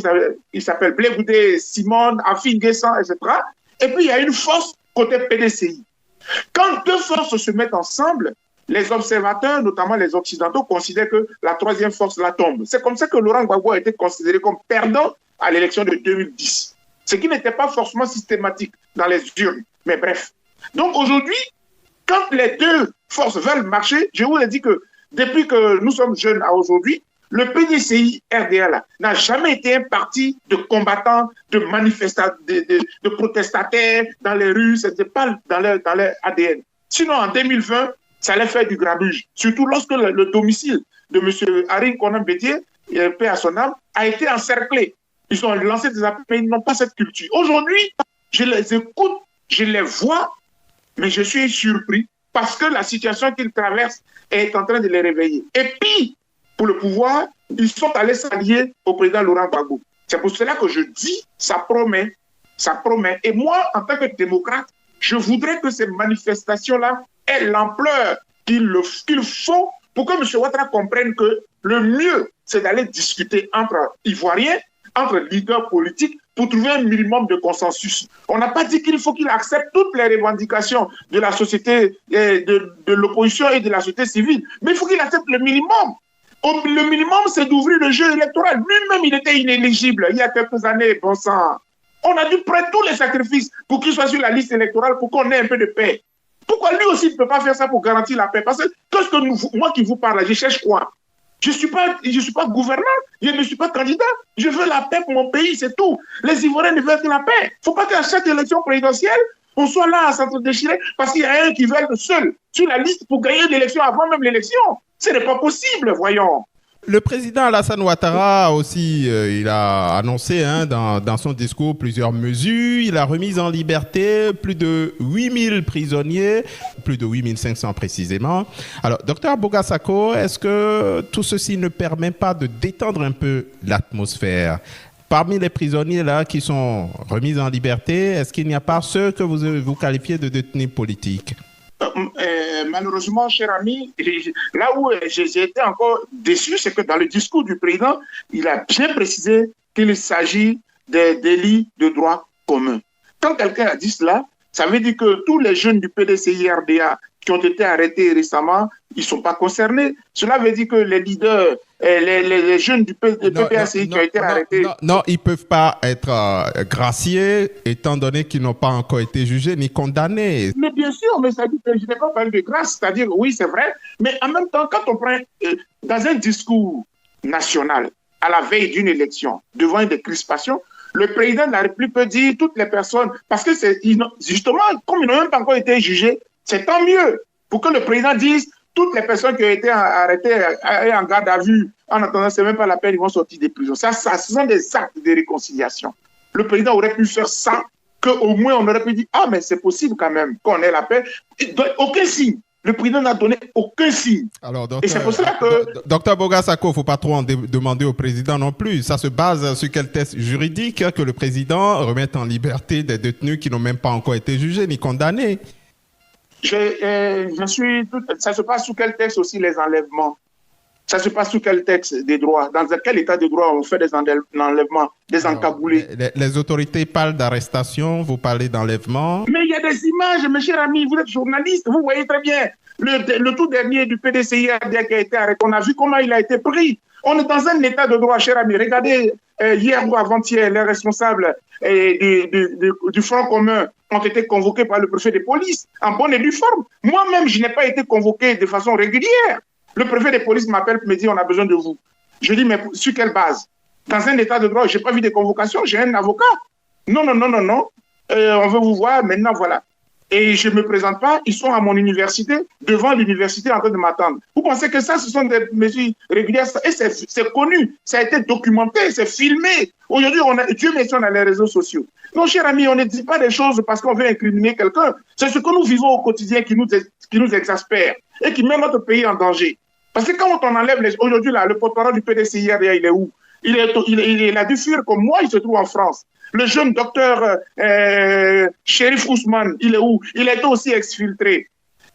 il s'appelle, Blé Goudé, Simone, Afin Guessan, etc. Et puis, il y a une force côté PDCI. Quand deux forces se mettent ensemble, les observateurs, notamment les Occidentaux, considèrent que la troisième force la tombe. C'est comme ça que Laurent Gbagbo a été considéré comme perdant à l'élection de 2010. Ce qui n'était pas forcément systématique dans les urnes. Mais bref. Donc aujourd'hui, quand les deux forces veulent marcher, je vous ai dit que depuis que nous sommes jeunes à aujourd'hui, le PDCI RDA n'a jamais été un parti de combattants, de manifestants, de protestataires dans les rues, ce n'était pas dans leur ADN. Sinon, en 2020, ça allait faire du grabuge, surtout lorsque le domicile de M. Harim Konan Bédié, paix à son âme, a été encerclé. Ils ont lancé des appels, mais ils n'ont pas cette culture. Aujourd'hui, je les écoute, je les vois, mais je suis surpris parce que la situation qu'ils traversent est en train de les réveiller. Et puis, pour le pouvoir, ils sont allés s'allier au président Laurent Gbagbo. C'est pour cela que je dis, ça promet, ça promet. Et moi, en tant que démocrate, je voudrais que ces manifestations-là aient l'ampleur qu'il faut pour que M. Ouattara comprenne que le mieux, c'est d'aller discuter entre Ivoiriens, entre leaders politiques, pour trouver un minimum de consensus. On n'a pas dit qu'il faut qu'il accepte toutes les revendications de la société, de l'opposition et de la société civile, mais il faut qu'il accepte le minimum. Le minimum, c'est d'ouvrir le jeu électoral. Lui-même, il était inéligible il y a quelques années, bon sang. On a dû prendre tous les sacrifices pour qu'il soit sur la liste électorale pour qu'on ait un peu de paix. Pourquoi lui aussi ne peut pas faire ça pour garantir la paix? Parce que moi qui vous parle, je cherche quoi? Je ne suis pas gouvernant, je ne suis pas candidat. Je veux la paix pour mon pays, c'est tout. Les Ivoiriens ne veulent que la paix. Il ne faut pas qu'à chaque élection présidentielle, on soit là à s'entre-déchirer parce qu'il y a un qui veut être seul sur la liste pour gagner l'élection avant même l'élection. Ce n'est pas possible, voyons. Le président Alassane Ouattara aussi, il a annoncé dans son discours plusieurs mesures. Il a remis en liberté plus de 8000 prisonniers, plus de 8500 précisément. Alors, docteur Boga-Sako, est-ce que tout ceci ne permet pas de détendre un peu l'atmosphère? Parmi les prisonniers là qui sont remis en liberté, est-ce qu'il n'y a pas ceux que vous qualifiez de détenus politiques? Malheureusement, cher ami, là où j'ai été encore déçu, c'est que dans le discours du président, il a bien précisé qu'il s'agit des délits de droit commun. Quand quelqu'un a dit cela, ça veut dire que tous les jeunes du PDCI-RDA qui ont été arrêtés récemment, ils ne sont pas concernés. Cela veut dire que les leaders, les jeunes du PPACI qui ont été arrêtés... Non, ils ne peuvent pas être graciés, étant donné qu'ils n'ont pas encore été jugés ni condamnés. Mais bien sûr, mais ça dit que je n'ai pas parlé de grâce, c'est-à-dire, oui, c'est vrai, mais en même temps, quand on prend dans un discours national, à la veille d'une élection, devant une crispations, le président de la République peut dire toutes les personnes, parce que justement, comme ils n'ont même pas encore été jugés, c'est tant mieux pour que le président dise toutes les personnes qui ont été arrêtées et en garde à vue, en attendant, ce n'est même pas la peine, ils vont sortir des prisons. Ça, ce sont des actes de réconciliation. Le président aurait pu faire ça, qu'au moins on aurait pu dire, ah, mais c'est possible quand même qu'on ait la paix. Aucun signe. Le président n'a donné aucun signe. Alors, et c'est pour cela que... Docteur Boga-Sako, il ne faut pas trop en demander au président non plus. Ça se base sur quel test juridique que le président remette en liberté des détenus qui n'ont même pas encore été jugés ni condamnés? Ça se passe sous quel texte aussi les enlèvements? Ça se passe sous quel texte des droits? Dans quel état de droit on fait des enlèvements, des encaboulés? Les autorités parlent d'arrestation, vous parlez d'enlèvement. Mais il y a des images, mes chers amis, vous êtes journaliste, vous voyez très bien. Le tout dernier du PDCI qui a été arrêté, on a vu comment il a été pris. On est dans un état de droit, chers amis. Regardez, hier ou avant-hier, les responsables du Front commun ont été convoqués par le préfet de police en bonne et due forme. Moi-même, je n'ai pas été convoqué de façon régulière. Le préfet de police m'appelle et me dit on a besoin de vous. Je dis mais sur quelle base? Dans un état de droit, je n'ai pas vu de convocation, j'ai un avocat. Non. On veut vous voir, maintenant voilà. et je ne me présente pas, ils sont à mon université, devant l'université en train de m'attendre. Vous pensez que ça, ce sont des mesures régulières? Et c'est connu, ça a été documenté, c'est filmé. Aujourd'hui, Dieu merci, on a les réseaux sociaux. Non, cher ami, on ne dit pas des choses parce qu'on veut incriminer quelqu'un. C'est ce que nous vivons au quotidien qui nous exaspère et qui met notre pays en danger. Parce que quand on enlève aujourd'hui, le porte-parole du PDC hier, il est où? Il a dû fuir comme moi, il se trouve en France. Le jeune docteur Chérif Ousmane, il est où? Il est aussi exfiltré.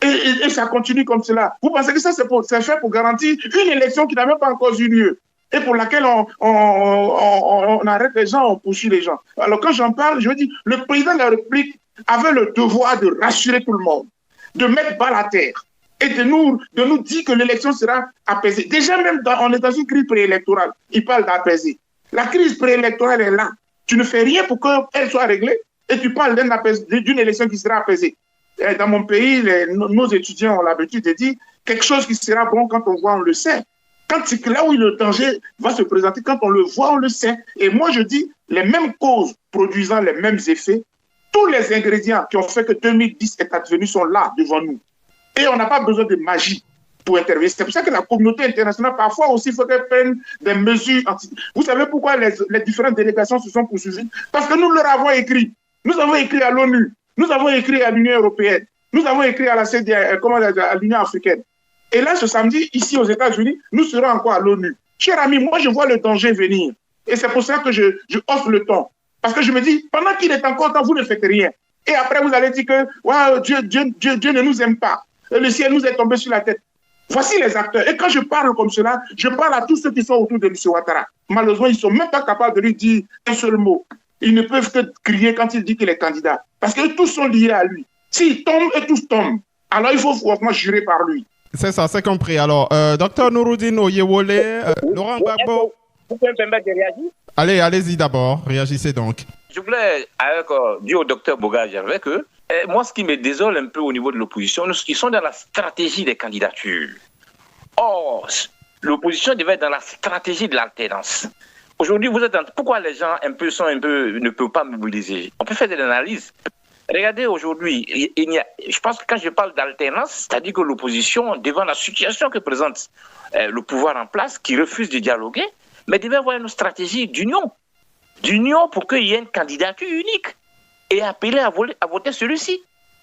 Et ça continue comme cela. Vous pensez que ça, c'est fait pour garantir une élection qui n'a même pas encore eu lieu et pour laquelle on arrête les gens, on poursuit les gens. Alors quand j'en parle, je dis, le président de la République avait le devoir de rassurer tout le monde, de mettre bas la terre et de nous dire que l'élection sera apaisée. Déjà même, on est dans une crise préélectorale. Il parle d'apaiser. La crise préélectorale est là. Tu ne fais rien pour qu'elle soit réglée et tu parles d'une élection qui sera apaisée. Et dans mon pays, nos étudiants ont l'habitude de dire quelque chose qui sera bon quand on voit, on le sait. Là où le danger va se présenter, quand on le voit, on le sait. Et moi, je dis, les mêmes causes produisant les mêmes effets, tous les ingrédients qui ont fait que 2010 est advenu sont là devant nous. Et on n'a pas besoin de magie pour intervenir. C'est pour ça que la communauté internationale, parfois aussi, il faut qu'elle prenne des mesures. Vous savez pourquoi les différentes délégations se sont poursuivies? Parce que nous leur avons écrit. Nous avons écrit à l'ONU. Nous avons écrit à l'Union européenne. Nous avons écrit à à l'Union africaine. Et là, ce samedi, ici aux États-Unis, nous serons encore à l'ONU. Cher ami, moi, je vois le danger venir. Et c'est pour ça que je hausse le ton. Parce que je me dis, pendant qu'il est encore temps, vous ne faites rien. Et après, vous allez dire que wow, Dieu ne nous aime pas. Le ciel nous est tombé sur la tête. Voici les acteurs. Et quand je parle comme cela, je parle à tous ceux qui sont autour de M. Ouattara. Malheureusement, ils ne sont même pas capables de lui dire un seul mot. Ils ne peuvent que crier quand il dit qu'il est candidat. Parce que tous sont liés à lui. S'il tombe, et tous tombent. Alors, il faut franchement jurer par lui. C'est ça, c'est compris. Alors, docteur Nouroudine Oyewole, Laurent Gbagbo. Vous pouvez me permettre de réagir? Allez-y d'abord. Réagissez donc. Je voulais dire au docteur Boga-Gervais que moi, ce qui me désole un peu au niveau de l'opposition, ils sont dans la stratégie des candidatures. Or, l'opposition devait être dans la stratégie de l'alternance. Aujourd'hui, pourquoi les gens ne peuvent pas mobiliser? On peut faire des analyses. Regardez aujourd'hui, je pense que quand je parle d'alternance, c'est-à-dire que l'opposition, devant la situation que présente le pouvoir en place, qui refuse de dialoguer, mais devait avoir une stratégie d'union pour qu'il y ait une candidature unique et appeler à voter celui-ci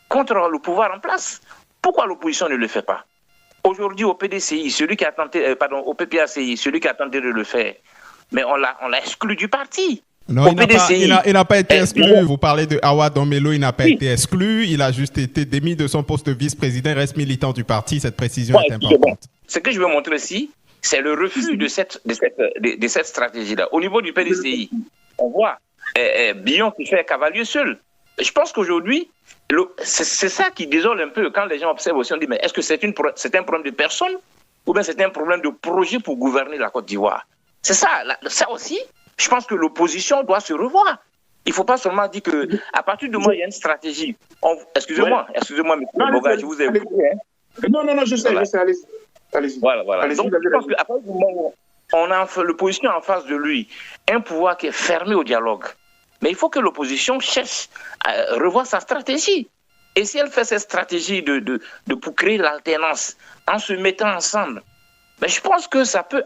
contre le pouvoir en place. Pourquoi l'opposition ne le fait pas? Aujourd'hui, au PDCI, au PPACI, celui qui a tenté de le faire, mais on l'a exclu du parti. Non, il n'a pas été exclu. Vous parlez de Awa Domelo, il n'a pas été exclu. Il a juste été démis de son poste de vice-président. Il reste militant du parti. Cette précision est importante. Ce que je veux montrer ici, c'est le refus de cette stratégie-là. Au niveau du PDCI, on voit Billon qui fait cavalier seul. Je pense qu'aujourd'hui, c'est ça qui désole un peu. Quand les gens observent aussi, on dit, mais est-ce que c'est un problème de personne ou bien c'est un problème de projet pour gouverner la Côte d'Ivoire? C'est ça. Ça aussi, je pense que l'opposition doit se revoir. Il ne faut pas seulement dire qu'à partir du moment où il y a une stratégie. Excusez-moi, M. Boga, je vous ai écouté. Non, je sais, allez-y. Voilà. Donc, je pense qu'à partir du moment où on a l'opposition en face de lui, un pouvoir qui est fermé au dialogue. Mais il faut que l'opposition cherche à revoir sa stratégie. Et si elle fait cette stratégie pour créer l'alternance en se mettant ensemble, mais je pense que ça peut,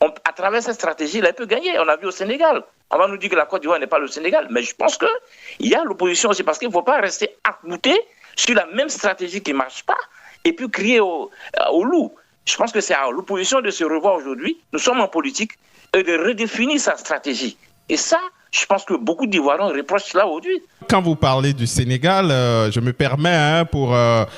à travers cette stratégie, elle peut gagner. On a vu au Sénégal. On va nous dire que la Côte d'Ivoire n'est pas le Sénégal. Mais je pense qu'il y a l'opposition aussi, parce qu'il ne faut pas rester accouté sur la même stratégie qui ne marche pas et puis crier au loup. Je pense que c'est à l'opposition de se revoir aujourd'hui. Nous sommes en politique et de redéfinir sa stratégie. Et ça, je pense que beaucoup d'Ivoiriens reprochent cela aujourd'hui. Quand vous parlez du Sénégal, je me permets, pour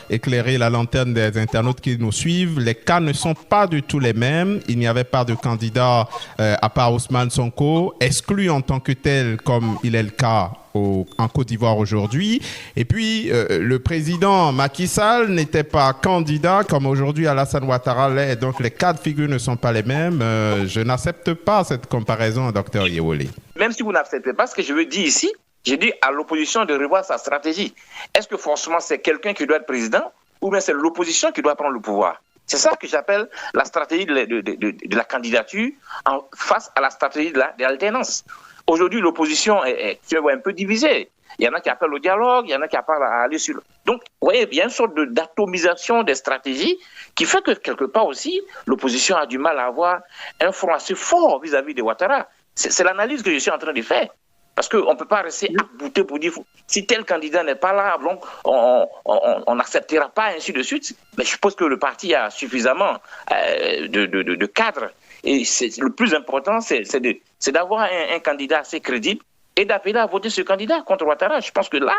éclairer la lanterne des internautes qui nous suivent, les cas ne sont pas du tout les mêmes. Il n'y avait pas de candidat, à part Ousmane Sonko, exclu en tant que tel, comme il est le cas en Côte d'Ivoire aujourd'hui. Et puis, le président Macky Sall n'était pas candidat, comme aujourd'hui Alassane Ouattara l'est. Donc, les cas de figure ne sont pas les mêmes. Je n'accepte pas cette comparaison, Dr Oyewole. Même si vous n'acceptez pas ce que je veux dire ici, j'ai dit à l'opposition de revoir sa stratégie. Est-ce que forcément c'est quelqu'un qui doit être président ou bien c'est l'opposition qui doit prendre le pouvoir? C'est ça que j'appelle la stratégie de la candidature face à la stratégie de l'alternance. Aujourd'hui, l'opposition est un peu divisée. il y en a qui appellent au dialogue, il y en a qui appellent à aller sur... Donc, vous voyez, il y a une sorte d'atomisation des stratégies qui fait que, quelque part aussi, l'opposition a du mal à avoir un front assez fort vis-à-vis de Ouattara. C'est l'analyse que je suis en train de faire. Parce qu'on ne peut pas rester à-bouté pour dire si tel candidat n'est pas là, donc on n'acceptera pas, ainsi de suite. Mais je suppose que le parti a suffisamment de cadres. Et le plus important, c'est d'avoir un candidat assez crédible et d'appeler à voter ce candidat contre Ouattara. Je pense que là,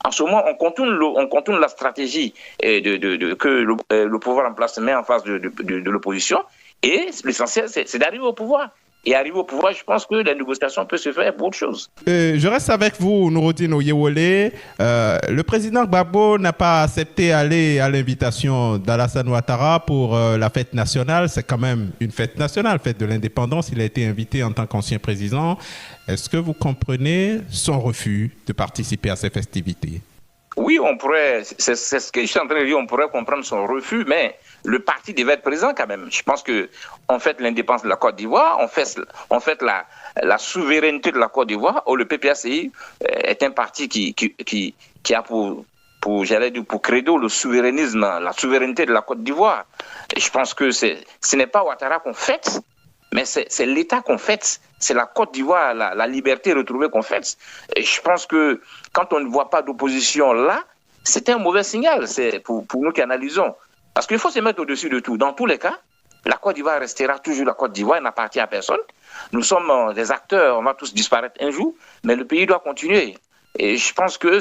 en ce moment, on contourne la stratégie que le pouvoir en place met en face de l'opposition. Et l'essentiel, c'est d'arriver au pouvoir. Et arriver au pouvoir, je pense que la négociation peut se faire pour autre chose. Je reste avec vous, Nouroudine Oyewole. Le président Gbagbo n'a pas accepté d'aller à l'invitation d'Alassane Ouattara pour la fête nationale. C'est quand même une fête nationale, fête de l'indépendance. Il a été invité en tant qu'ancien président. Est-ce que vous comprenez son refus de participer à ces festivités? Oui, on pourrait, c'est ce que je suis en train de dire, on pourrait comprendre son refus, mais le parti devait être présent quand même. Je pense qu'on fête l'indépendance de la Côte d'Ivoire, on fait la souveraineté de la Côte d'Ivoire, où le PPACI est un parti qui a pour credo le souverainisme, la souveraineté de la Côte d'Ivoire. Et je pense que ce n'est pas Ouattara qu'on fête, mais c'est l'État qu'on fête. C'est la Côte d'Ivoire, la liberté retrouvée qu'on fête. Et je pense que quand on ne voit pas d'opposition là, c'est un mauvais signal. C'est pour nous qui analysons. Parce qu'il faut se mettre au-dessus de tout. Dans tous les cas, la Côte d'Ivoire restera toujours la Côte d'Ivoire, elle n'appartient à personne. Nous sommes des acteurs, on va tous disparaître un jour, mais le pays doit continuer. Et je pense que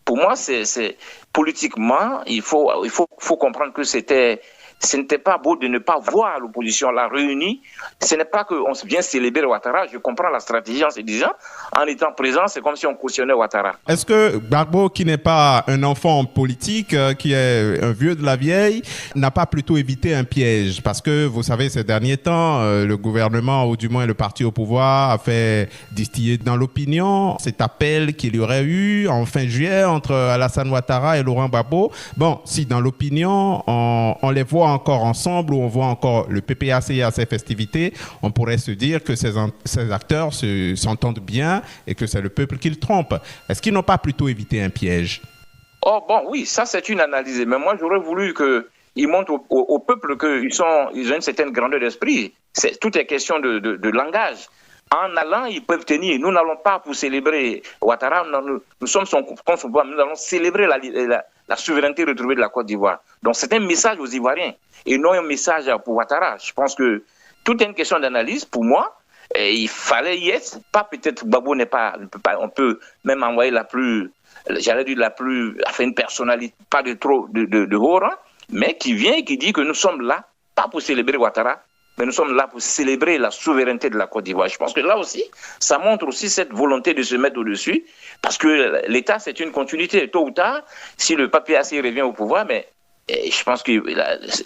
pour moi, c'est politiquement, il faut comprendre que ce n'était pas beau de ne pas voir l'opposition là réunie. Ce n'est pas qu'on vient célébrer Ouattara. Je comprends la stratégie en se disant, en étant présent, c'est comme si on cautionnait Ouattara. Est-ce que Gbagbo, qui n'est pas un enfant politique, qui est un vieux de la vieille, n'a pas plutôt évité un piège? Parce que, vous savez, ces derniers temps, le gouvernement, ou du moins le parti au pouvoir, a fait distiller dans l'opinion cet appel qu'il y aurait eu en fin juillet entre Alassane Ouattara et Laurent Gbagbo. Bon, si dans l'opinion, on les voit encore ensemble, où on voit encore le PPACI à ces festivités, on pourrait se dire que ces acteurs s'entendent bien et que c'est le peuple qui le trompe. Est-ce qu'ils n'ont pas plutôt évité un piège? Oh bon, oui, ça c'est une analyse. Mais moi, j'aurais voulu qu'ils montrent au peuple qu'ils ont une certaine grandeur d'esprit. Tout est question de langage. En allant, ils peuvent tenir. Nous n'allons pas pour célébrer Ouattara. Nous sommes son pouvoir. Nous allons célébrer la souveraineté retrouvée de la Côte d'Ivoire. Donc c'est un message aux Ivoiriens et non un message pour Ouattara. Je pense que tout est une question d'analyse. Pour moi, il fallait y être. Pas peut-être Gbagbo n'est pas. On peut même envoyer une personnalité, pas de trop de haut rang, mais qui vient et qui dit que nous sommes là, pas pour célébrer Ouattara, mais nous sommes là pour célébrer la souveraineté de la Côte d'Ivoire. Je pense que là aussi, ça montre aussi cette volonté de se mettre au-dessus, parce que l'État, c'est une continuité. Tôt ou tard, si le PPACI revient au pouvoir, mais je pense que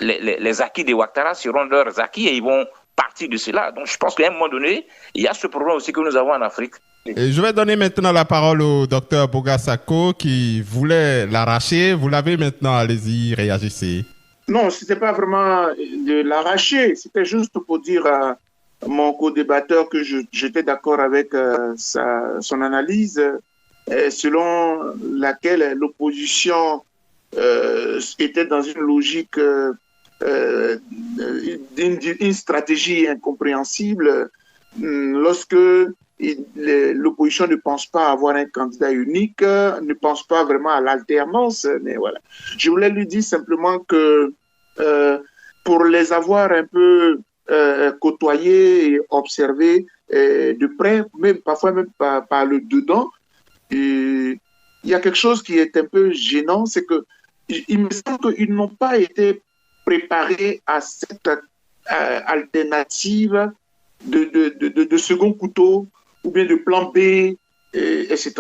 les acquis de Ouattara seront leurs acquis et ils vont partir de cela. Donc je pense qu'à un moment donné, il y a ce problème aussi que nous avons en Afrique. Et je vais donner maintenant la parole au docteur Boga Sako qui voulait l'arracher. Vous l'avez maintenant, allez-y, réagissez. Non, ce n'était pas vraiment de l'arracher, c'était juste pour dire à mon co-débatteur que j'étais d'accord avec son analyse, selon laquelle l'opposition était dans une logique, une stratégie incompréhensible lorsque l'opposition ne pense pas avoir un candidat unique, ne pense pas vraiment à l'alternance, mais voilà. Je voulais lui dire simplement que pour les avoir un peu côtoyés et observés de près, même parfois même par le dedans, il y a quelque chose qui est un peu gênant, c'est que il me semble qu'ils n'ont pas été préparés à cette alternative de second couteau ou bien de plan B, etc.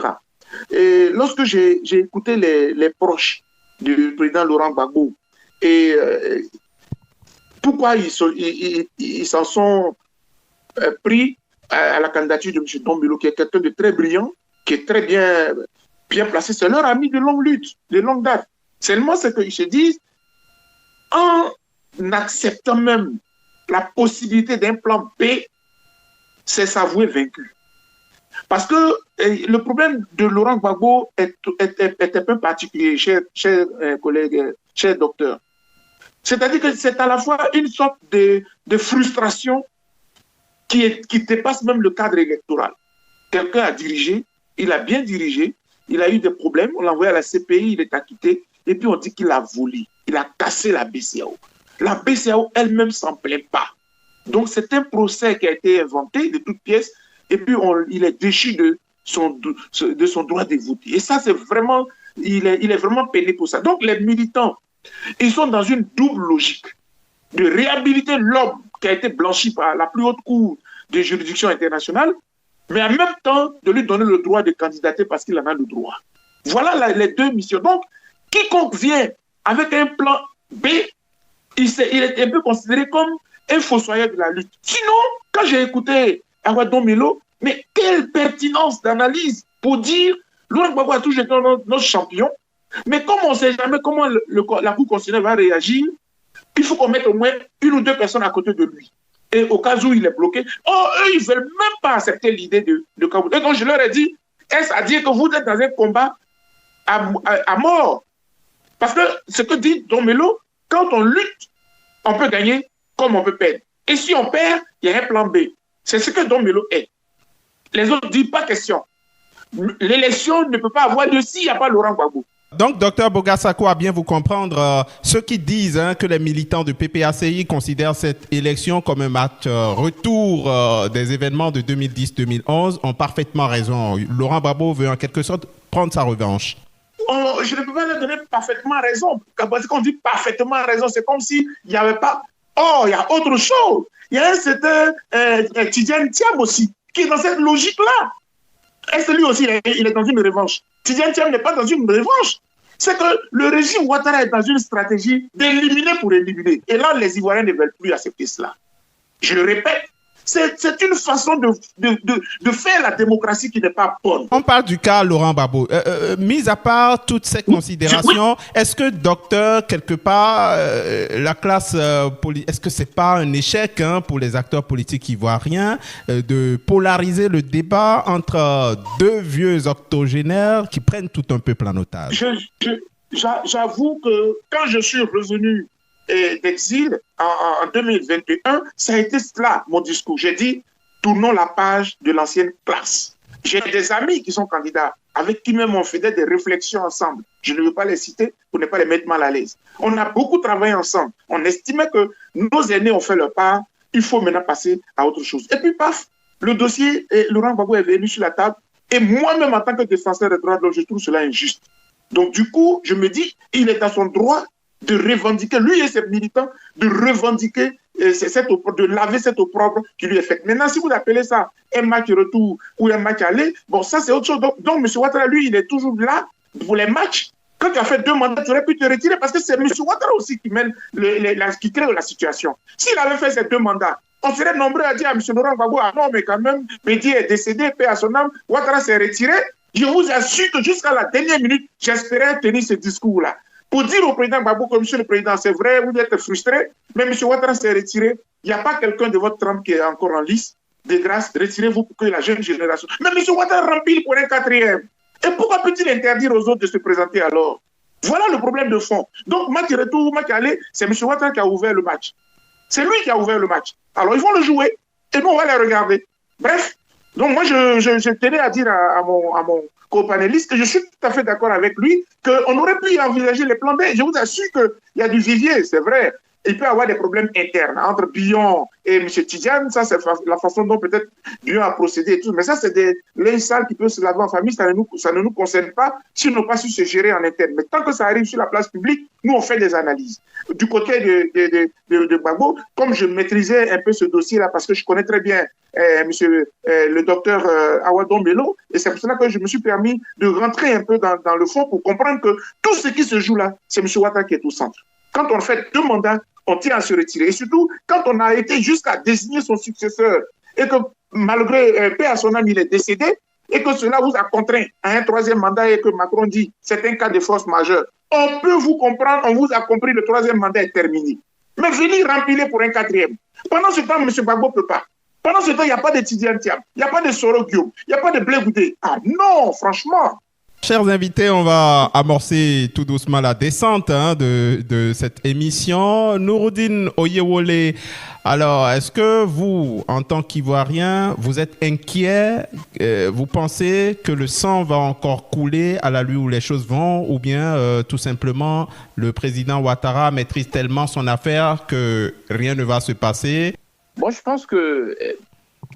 Et lorsque j'ai écouté les proches du président Laurent Gbagbo et pourquoi ils s'en sont pris à la candidature de M. Tombolo, qui est quelqu'un de très brillant, qui est très bien placé, c'est leur ami de longue lutte, de longue date. Seulement, c'est qu'ils se disent, en acceptant même la possibilité d'un plan B, c'est s'avouer vaincu. Parce que le problème de Laurent Gbagbo est un peu particulier, chers collègues, chers docteurs. C'est-à-dire que c'est à la fois une sorte de frustration qui dépasse même le cadre électoral. Quelqu'un a dirigé, il a bien dirigé, il a eu des problèmes, on l'a envoyé à la CPI, il est acquitté, et puis on dit qu'il a volé, il a cassé la BCEAO. La BCEAO elle-même s'en plaint pas. Donc c'est un procès qui a été inventé de toutes pièces, et puis il est déchu de son droit de voter. Et ça, c'est vraiment, il est vraiment peiné pour ça. Donc les militants, ils sont dans une double logique de réhabiliter l'homme qui a été blanchi par la plus haute cour de juridiction internationale, mais en même temps de lui donner le droit de candidater parce qu'il en a le droit. Voilà les deux missions. Donc, quiconque vient avec un plan B, il est un peu considéré comme un fossoyeur de la lutte. Sinon, quand j'ai écouté Awa Melo, mais quelle pertinence d'analyse pour dire Laurent Gbagbo a toujours été notre champion, mais comme on ne sait jamais comment la Cour constitutionnelle va réagir, il faut qu'on mette au moins une ou deux personnes à côté de lui. Et au cas où il est bloqué, eux, ils ne veulent même pas accepter l'idée de Kabou. Et donc, je leur ai dit, est-ce à dire que vous êtes dans un combat à mort? Parce que ce que dit Don Melo, quand on lutte, on peut gagner comme on peut perdre. Et si on perd, il y a un plan B. C'est ce que Don Melo est. Les autres disent pas question. L'élection ne peut pas avoir lieu s'il n'y a pas Laurent Gbagbo. Donc, Dr Bogassako, à bien vous comprendre, ceux qui disent que les militants de PPACI considèrent cette élection comme un match retour des événements de 2010-2011 ont parfaitement raison. Laurent Gbagbo veut en quelque sorte prendre sa revanche. Je ne peux pas leur donner parfaitement raison. Parce qu'on dit parfaitement raison, c'est comme s'il n'y avait pas... Oh, il y a autre chose. Il y a un certain Tidjane Thiam aussi, qui est dans cette logique-là. Est-ce que lui aussi, il est dans une revanche? Tidjane Thiam n'est pas dans une revanche. C'est que le régime Ouattara est dans une stratégie d'éliminer pour éliminer. Et là, les Ivoiriens ne veulent plus accepter cela. Je le répète, c'est une façon de faire la démocratie qui n'est pas bonne. On parle du cas Laurent Gbagbo. Mis à part toutes ces considérations, est-ce que, docteur, quelque part, la classe politique, est-ce que c'est pas un échec pour les acteurs politiques ivoiriens de polariser le débat entre deux vieux octogénaires qui prennent tout un peuple en otage? J'avoue que quand je suis revenu d'exil en 2021, ça a été cela mon discours. J'ai dit, tournons la page de l'ancienne classe. J'ai des amis qui sont candidats, avec qui même on faisait des réflexions ensemble. Je ne veux pas les citer pour ne pas les mettre mal à l'aise. On a beaucoup travaillé ensemble. On estimait que nos aînés ont fait leur part. Il faut maintenant passer à autre chose. Et puis, paf, le dossier, Laurent Gbagbo est venu sur la table. Et moi-même, en tant que défenseur des droits de l'homme, je trouve cela injuste. Donc, du coup, je me dis, il est à son droit de revendiquer, lui et ses militants, de revendiquer, de laver cette opprobre qui lui est faite. Maintenant, si vous appelez ça un match retour ou un match aller, bon, ça c'est autre chose. Donc M. Ouattara, lui, il est toujours là pour les matchs. Quand tu as fait 2 mandats, tu aurais pu te retirer parce que c'est M. Ouattara aussi qui mène, qui crée la situation. S'il avait fait ces 2 mandats, on serait nombreux à dire à M. Laurent Gbagbo, ah non, mais quand même, Bédi est décédé, paix à son âme, Ouattara s'est retiré. Je vous assure que jusqu'à la dernière minute, j'espérais tenir ce discours-là. Pour dire au président Gbagbo que Monsieur le Président, c'est vrai, vous êtes frustré, mais M. Ouattara s'est retiré. Il n'y a pas quelqu'un de votre trempe qui est encore en lice. De grâce, retirez-vous pour que la jeune génération... Mais M. Ouattara remplit pour un 4e. Et pourquoi peut-il interdire aux autres de se présenter alors? Voilà le problème de fond. Donc, match retour, match aller, c'est M. Ouattara qui a ouvert le match. C'est lui qui a ouvert le match. Alors, ils vont le jouer et nous, on va les regarder. Bref, donc moi, je tenais à dire à mon co-panéliste que je suis tout à fait d'accord avec lui qu'on aurait pu envisager les plans B. Je vous assure qu'il y a du vivier, c'est vrai. Il peut y avoir des problèmes internes entre Billon et M. Tidjane. Ça, c'est la façon dont peut-être Billon a procédé et tout. Mais ça, c'est des linges sales qui peuvent se laver en famille. Ça ne nous concerne pas s'ils n'ont pas su se gérer en interne. Mais tant que ça arrive sur la place publique, nous, on fait des analyses. Du côté de Gbagbo, comme je maîtrisais un peu ce dossier-là, parce que je connais très bien le docteur Awa Melo, et c'est pour cela que je me suis permis de rentrer un peu dans le fond pour comprendre que tout ce qui se joue là, c'est M. Ouattara qui est au centre. Quand on fait 2 mandats, on tient à se retirer. Et surtout, quand on a été jusqu'à désigner son successeur et que malgré paix à son âme, il est décédé et que cela vous a contraint à un 3e mandat et que Macron dit c'est un cas de force majeure, on peut vous comprendre, on vous a compris, le 3e mandat est terminé. Mais venir remplir pour un 4e. Pendant ce temps, M. Gbagbo ne peut pas. Pendant ce temps, il n'y a pas d'étudiants, il n'y a pas de Soro Guillaume, il n'y a pas de Blé Goudé. Ah non, franchement. Chers invités, on va amorcer tout doucement la descente de cette émission. Nouroudine Oyewole, alors est-ce que vous, en tant qu'Ivoirien, vous êtes inquiet? Vous pensez que le sang va encore couler à la lui où les choses vont, ou bien tout simplement le président Ouattara maîtrise tellement son affaire que rien ne va se passer? Bon, je pense que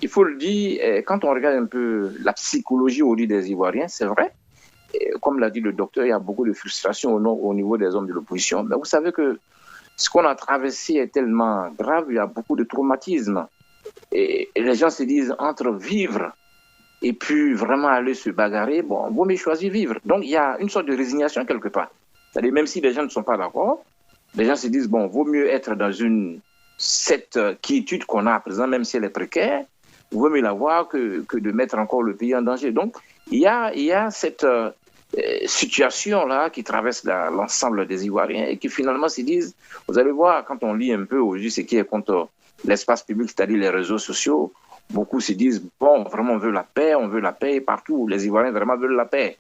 il faut le dire, quand on regarde un peu la psychologie au lit des Ivoiriens, c'est vrai. Comme l'a dit le docteur, il y a beaucoup de frustration au niveau des hommes de l'opposition. Mais vous savez que ce qu'on a traversé est tellement grave, il y a beaucoup de traumatisme. Et les gens se disent, entre vivre et puis vraiment aller se bagarrer, bon, vaut mieux choisir vivre. Donc il y a une sorte de résignation quelque part. C'est-à-dire, même si les gens ne sont pas d'accord, les gens se disent, bon, vaut mieux être dans cette quiétude qu'on a à présent, même si elle est précaire, vaut mieux l'avoir que de mettre encore le pays en danger. Donc il y a cette situation-là qui traverse l'ensemble des Ivoiriens et qui finalement se disent, vous allez voir, quand on lit un peu aujourd'hui ce qui est contre l'espace public, c'est-à-dire les réseaux sociaux, beaucoup se disent, bon, vraiment on veut la paix partout, les Ivoiriens vraiment veulent la paix.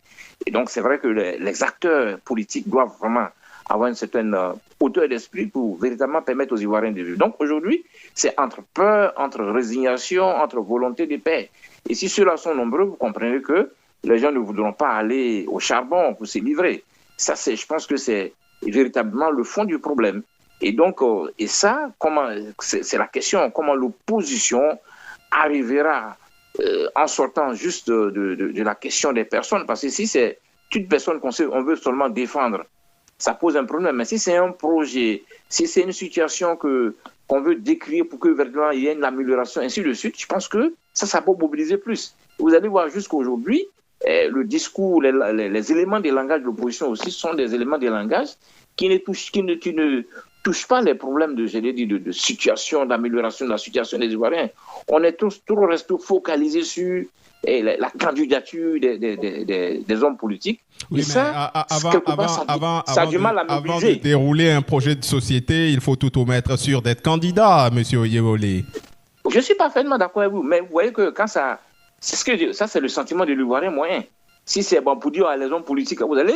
Et donc c'est vrai que les acteurs politiques doivent vraiment avoir une certaine hauteur d'esprit pour véritablement permettre aux Ivoiriens de vivre. Donc aujourd'hui, c'est entre peur, entre résignation, entre volonté de paix. Et si ceux-là sont nombreux, vous comprenez que les gens ne voudront pas aller au charbon pour se livrer. Ça, je pense que c'est véritablement le fond du problème. Et donc, c'est la question, comment l'opposition arrivera en sortant juste de la question des personnes. Parce que si c'est toute personne qu'on veut seulement défendre, ça pose un problème. Mais si c'est un projet, si c'est une situation qu'on veut décrire pour que véritablement il y ait une amélioration, ainsi de suite, je pense que ça peut mobiliser plus. Vous allez voir jusqu'aujourd'hui, le discours, les éléments des langages de l'opposition aussi sont des éléments des langages qui ne touchent pas les problèmes de situation, d'amélioration de la situation des Ivoiriens. On est tous restés focalisés sur la candidature des hommes politiques. Oui, et ça, ça a du mal à mobiliser. Avant de dérouler un projet de société, il faut tout mettre sûr d'être candidat, M. Oyewole. Je suis parfaitement d'accord avec vous, mais vous voyez que quand ça c'est le sentiment de l'Ivoirien moyen. Si c'est bon pour dire à les hommes politiques, vous allez,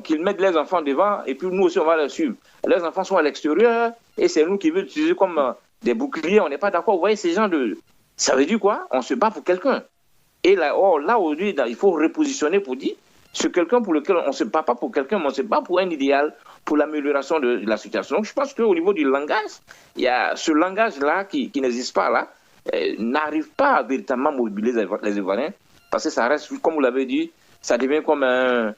qu'ils mettent les enfants devant, et puis nous aussi on va les suivre. Les enfants sont à l'extérieur, et c'est nous qui veulent utiliser comme des boucliers, on n'est pas d'accord. Vous voyez, ces gens ça veut dire quoi? On se bat pour quelqu'un. Et là aujourd'hui, il faut repositionner pour dire, c'est quelqu'un pour lequel on ne se bat pas pour quelqu'un, mais on se bat pour un idéal, pour l'amélioration de la situation. Donc je pense qu'au niveau du langage, il y a ce langage-là qui n'existe pas là, n'arrive pas à véritablement mobiliser les Ivoiriens, parce que ça reste, comme vous l'avez dit, ça devient comme un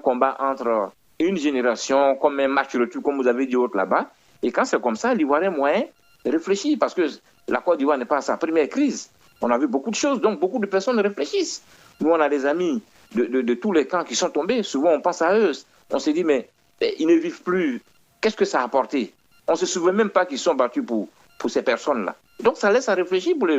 combat entre une génération, comme un match retour, comme vous avez dit autre là-bas. Et quand c'est comme ça, l'Ivoirien moyen réfléchit, parce que la Côte d'Ivoire n'est pas à sa première crise. On a vu beaucoup de choses, donc beaucoup de personnes réfléchissent. Nous, on a des amis de tous les camps qui sont tombés. Souvent, on pense à eux. On se dit, mais ils ne vivent plus. Qu'est-ce que ça a apporté? On ne se souvient même pas qu'ils sont battus pour ces personnes-là. Donc, ça laisse à réfléchir pour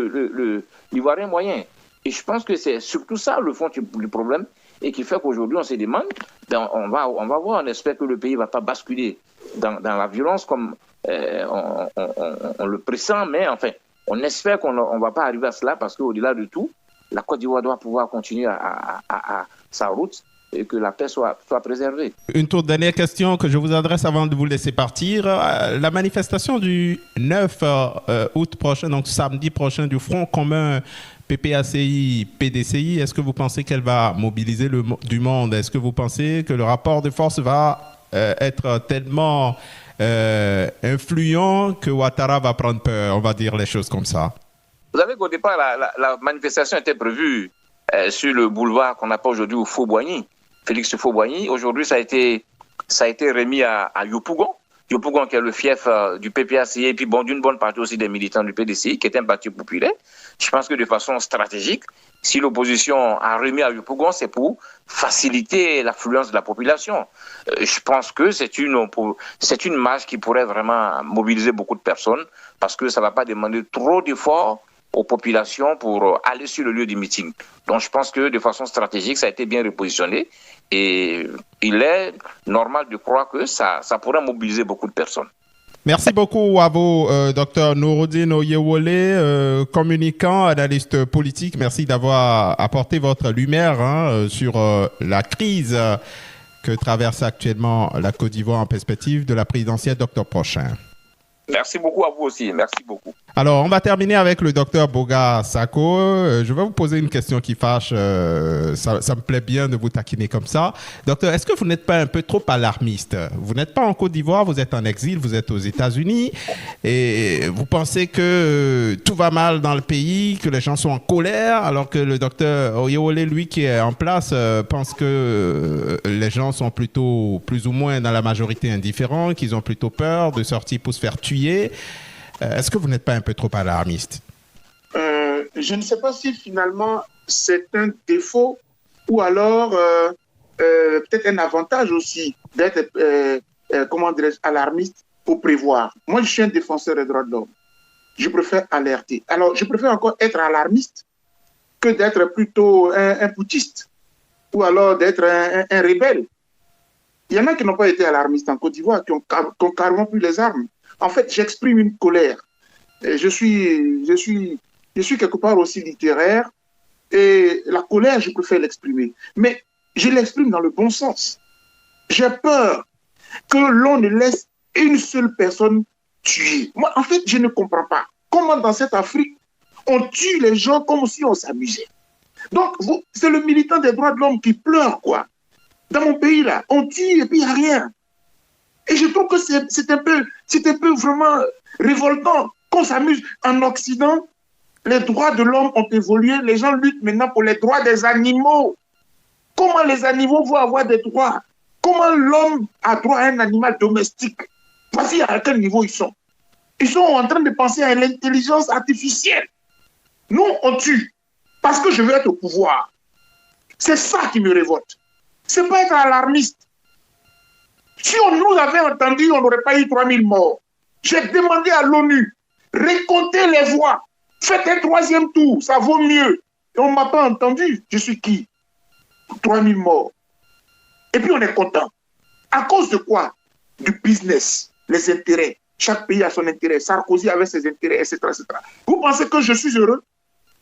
l'Ivoirien moyen. Et je pense que c'est surtout ça le fond du problème et qui fait qu'aujourd'hui, on se demande, on va voir, on espère que le pays ne va pas basculer dans la violence comme on le pressent, mais enfin, on espère qu'on ne va pas arriver à cela parce qu'au-delà de tout, la Côte d'Ivoire doit pouvoir continuer à sa route et que la paix soit préservée. Une toute dernière question que je vous adresse avant de vous laisser partir. La manifestation du 9 août prochain, donc samedi prochain, du Front commun PPACI-PDCI, est-ce que vous pensez qu'elle va mobiliser du monde? Est-ce que vous pensez que le rapport de force va être tellement influent que Ouattara va prendre peur? On va dire les choses comme ça. Vous savez qu'au départ, la manifestation était prévue sur le boulevard qu'on appelle aujourd'hui au Fauboigny, Félix Fauboigny. Aujourd'hui, ça a été remis à Yopougon. Yopougon qui est le fief du PPACI et puis d'une bonne partie aussi des militants du PDCI, qui est un parti populaire. Je pense que de façon stratégique, si l'opposition a remis à Yopougon, c'est pour faciliter l'affluence de la population. Je pense que c'est une marche qui pourrait vraiment mobiliser beaucoup de personnes parce que ça ne va pas demander trop d'efforts aux populations pour aller sur le lieu du meeting. Donc je pense que de façon stratégique, ça a été bien repositionné et il est normal de croire que ça pourrait mobiliser beaucoup de personnes. Merci beaucoup à vous, docteur Nouroudine Oyewole, communicant, analyste politique. Merci d'avoir apporté votre lumière sur la crise que traverse actuellement la Côte d'Ivoire en perspective de la présidentielle d'octobre prochain. Merci beaucoup à vous aussi. Merci beaucoup. Alors, on va terminer avec le docteur Boga Sako. Je vais vous poser une question qui fâche. Ça me plaît bien de vous taquiner comme ça. Docteur, est-ce que vous n'êtes pas un peu trop alarmiste? Vous n'êtes pas en Côte d'Ivoire, vous êtes en exil, vous êtes aux États-Unis et vous pensez que tout va mal dans le pays, que les gens sont en colère, alors que le docteur Oyewole, lui, qui est en place, pense que les gens sont plutôt plus ou moins dans la majorité indifférents, qu'ils ont plutôt peur de sortir pour se faire tuer. Est-ce que vous n'êtes pas un peu trop alarmiste? Je ne sais pas si finalement c'est un défaut ou alors peut-être un avantage aussi d'être, comment dirais-je, alarmiste pour prévoir. Moi, je suis un défenseur des droits de l'homme. Je préfère alerter. Alors, je préfère encore être alarmiste que d'être plutôt un putschiste ou alors d'être un rebelle. Il y en a qui n'ont pas été alarmistes en Côte d'Ivoire, qui ont carrément pris les armes. En fait, j'exprime une colère. Je suis quelque part aussi littéraire et la colère, je préfère l'exprimer. Mais je l'exprime dans le bon sens. J'ai peur que l'on ne laisse une seule personne tuer. Moi, en fait, je ne comprends pas comment dans cette Afrique, on tue les gens comme si on s'amusait. Donc, c'est le militant des droits de l'homme qui pleure, quoi. Dans mon pays, là, on tue et puis il n'y a rien. Et je trouve que c'est un peu vraiment révoltant qu'on s'amuse. En Occident, les droits de l'homme ont évolué. Les gens luttent maintenant pour les droits des animaux. Comment les animaux vont avoir des droits? Comment l'homme a droit à un animal domestique? Voici à quel niveau ils sont. Ils sont en train de penser à l'intelligence artificielle. Nous, on tue parce que je veux être au pouvoir. C'est ça qui me révolte. C'est pas être alarmiste. Si on nous avait entendu, on n'aurait pas eu 3000 morts. J'ai demandé à l'ONU, récoltez les voix, faites un troisième tour, ça vaut mieux. Et on ne m'a pas entendu. Je suis qui? 3000 morts. Et puis on est content. À cause de quoi? Du business, les intérêts. Chaque pays a son intérêt. Sarkozy avait ses intérêts, etc., etc. Vous pensez que je suis heureux?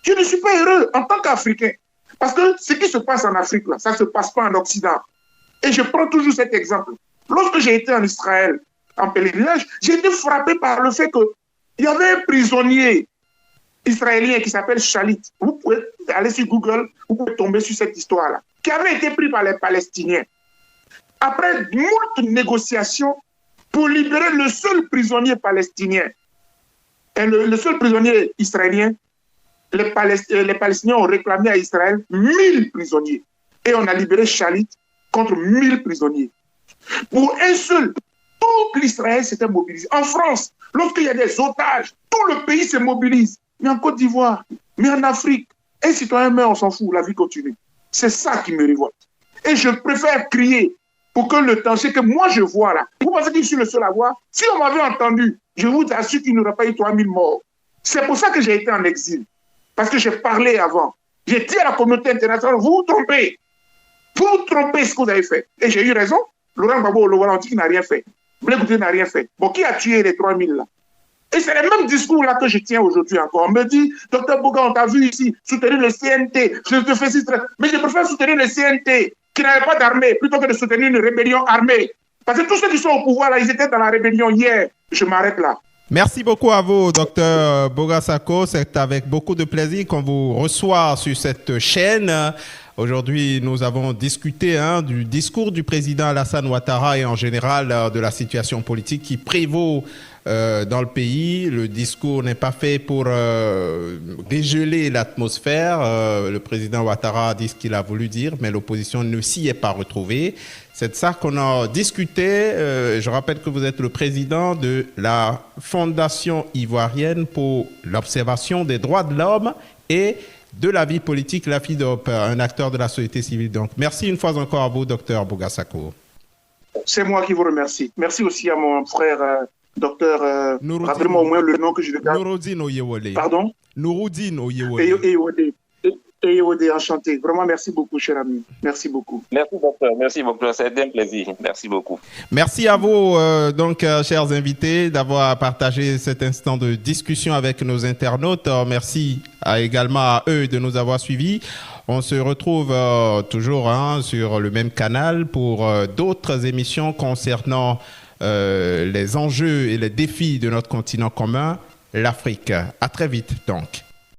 Je ne suis pas heureux en tant qu'Africain. Parce que ce qui se passe en Afrique, là, ça ne se passe pas en Occident. Et je prends toujours cet exemple. Lorsque j'ai été en Israël, en pèlerinage, j'ai été frappé par le fait qu'il y avait un prisonnier israélien qui s'appelle Shalit. Vous pouvez aller sur Google, vous pouvez tomber sur cette histoire-là, qui avait été pris par les Palestiniens. Après moult négociations pour libérer le seul prisonnier palestinien, et le seul prisonnier israélien, les Palestiniens ont réclamé à Israël 1000 prisonniers. Et on a libéré Shalit contre 1000 prisonniers. Pour un seul, tout l'Israël s'était mobilisé. En France, lorsqu'il y a des otages, tout le pays se mobilise. Mais en Côte d'Ivoire, mais en Afrique, un citoyen meurt, on s'en fout, la vie continue. C'est ça qui me révolte. Et je préfère crier pour que le danger que moi je vois là, vous pensez que je suis le seul à voir? Si on m'avait entendu, je vous assure qu'il n'y aurait pas eu 3000 morts. C'est pour ça que j'ai été en exil. Parce que j'ai parlé avant. J'ai dit à la communauté internationale, vous vous trompez. Vous vous trompez ce que vous avez fait. Et j'ai eu raison. Laurent Gbagbo Olowalanti n'a rien fait. Blé Goudé n'a rien fait. Bon, qui a tué les 3000 là? Et c'est le même discours là que je tiens aujourd'hui encore. On me dit, docteur Boga, on t'a vu ici soutenir le CNT. Je te fais si très... Mais je préfère soutenir le CNT qui n'avait pas d'armée plutôt que de soutenir une rébellion armée. Parce que tous ceux qui sont au pouvoir là, ils étaient dans la rébellion hier. Je m'arrête là. Merci beaucoup à vous, docteur Boga Sako. C'est avec beaucoup de plaisir qu'on vous reçoit sur cette chaîne. Aujourd'hui, nous avons discuté du discours du président Alassane Ouattara et en général de la situation politique qui prévaut dans le pays. Le discours n'est pas fait pour dégeler l'atmosphère. Le président Ouattara a dit ce qu'il a voulu dire, mais l'opposition ne s'y est pas retrouvée. C'est de ça qu'on a discuté. Je rappelle que vous êtes le président de la Fondation ivoirienne pour l'observation des droits de l'homme et de la vie politique, la FIDOP, un acteur de la société civile. Donc, merci une fois encore à vous, docteur Boga Sako. C'est moi qui vous remercie. Merci aussi à mon frère, docteur. Rappelez-moi au moins le nom que je le garde. Nouroudine Oyewole. Pardon? Nouroudine Oyewole. Et Odé, enchanté. Vraiment, merci beaucoup, cher ami. Merci beaucoup. Merci, docteur. Merci beaucoup. C'était un plaisir. Merci beaucoup. Merci à vous, chers invités, d'avoir partagé cet instant de discussion avec nos internautes. Merci également à eux de nous avoir suivis. On se retrouve toujours sur le même canal pour d'autres émissions concernant les enjeux et les défis de notre continent commun, l'Afrique. À très vite, donc.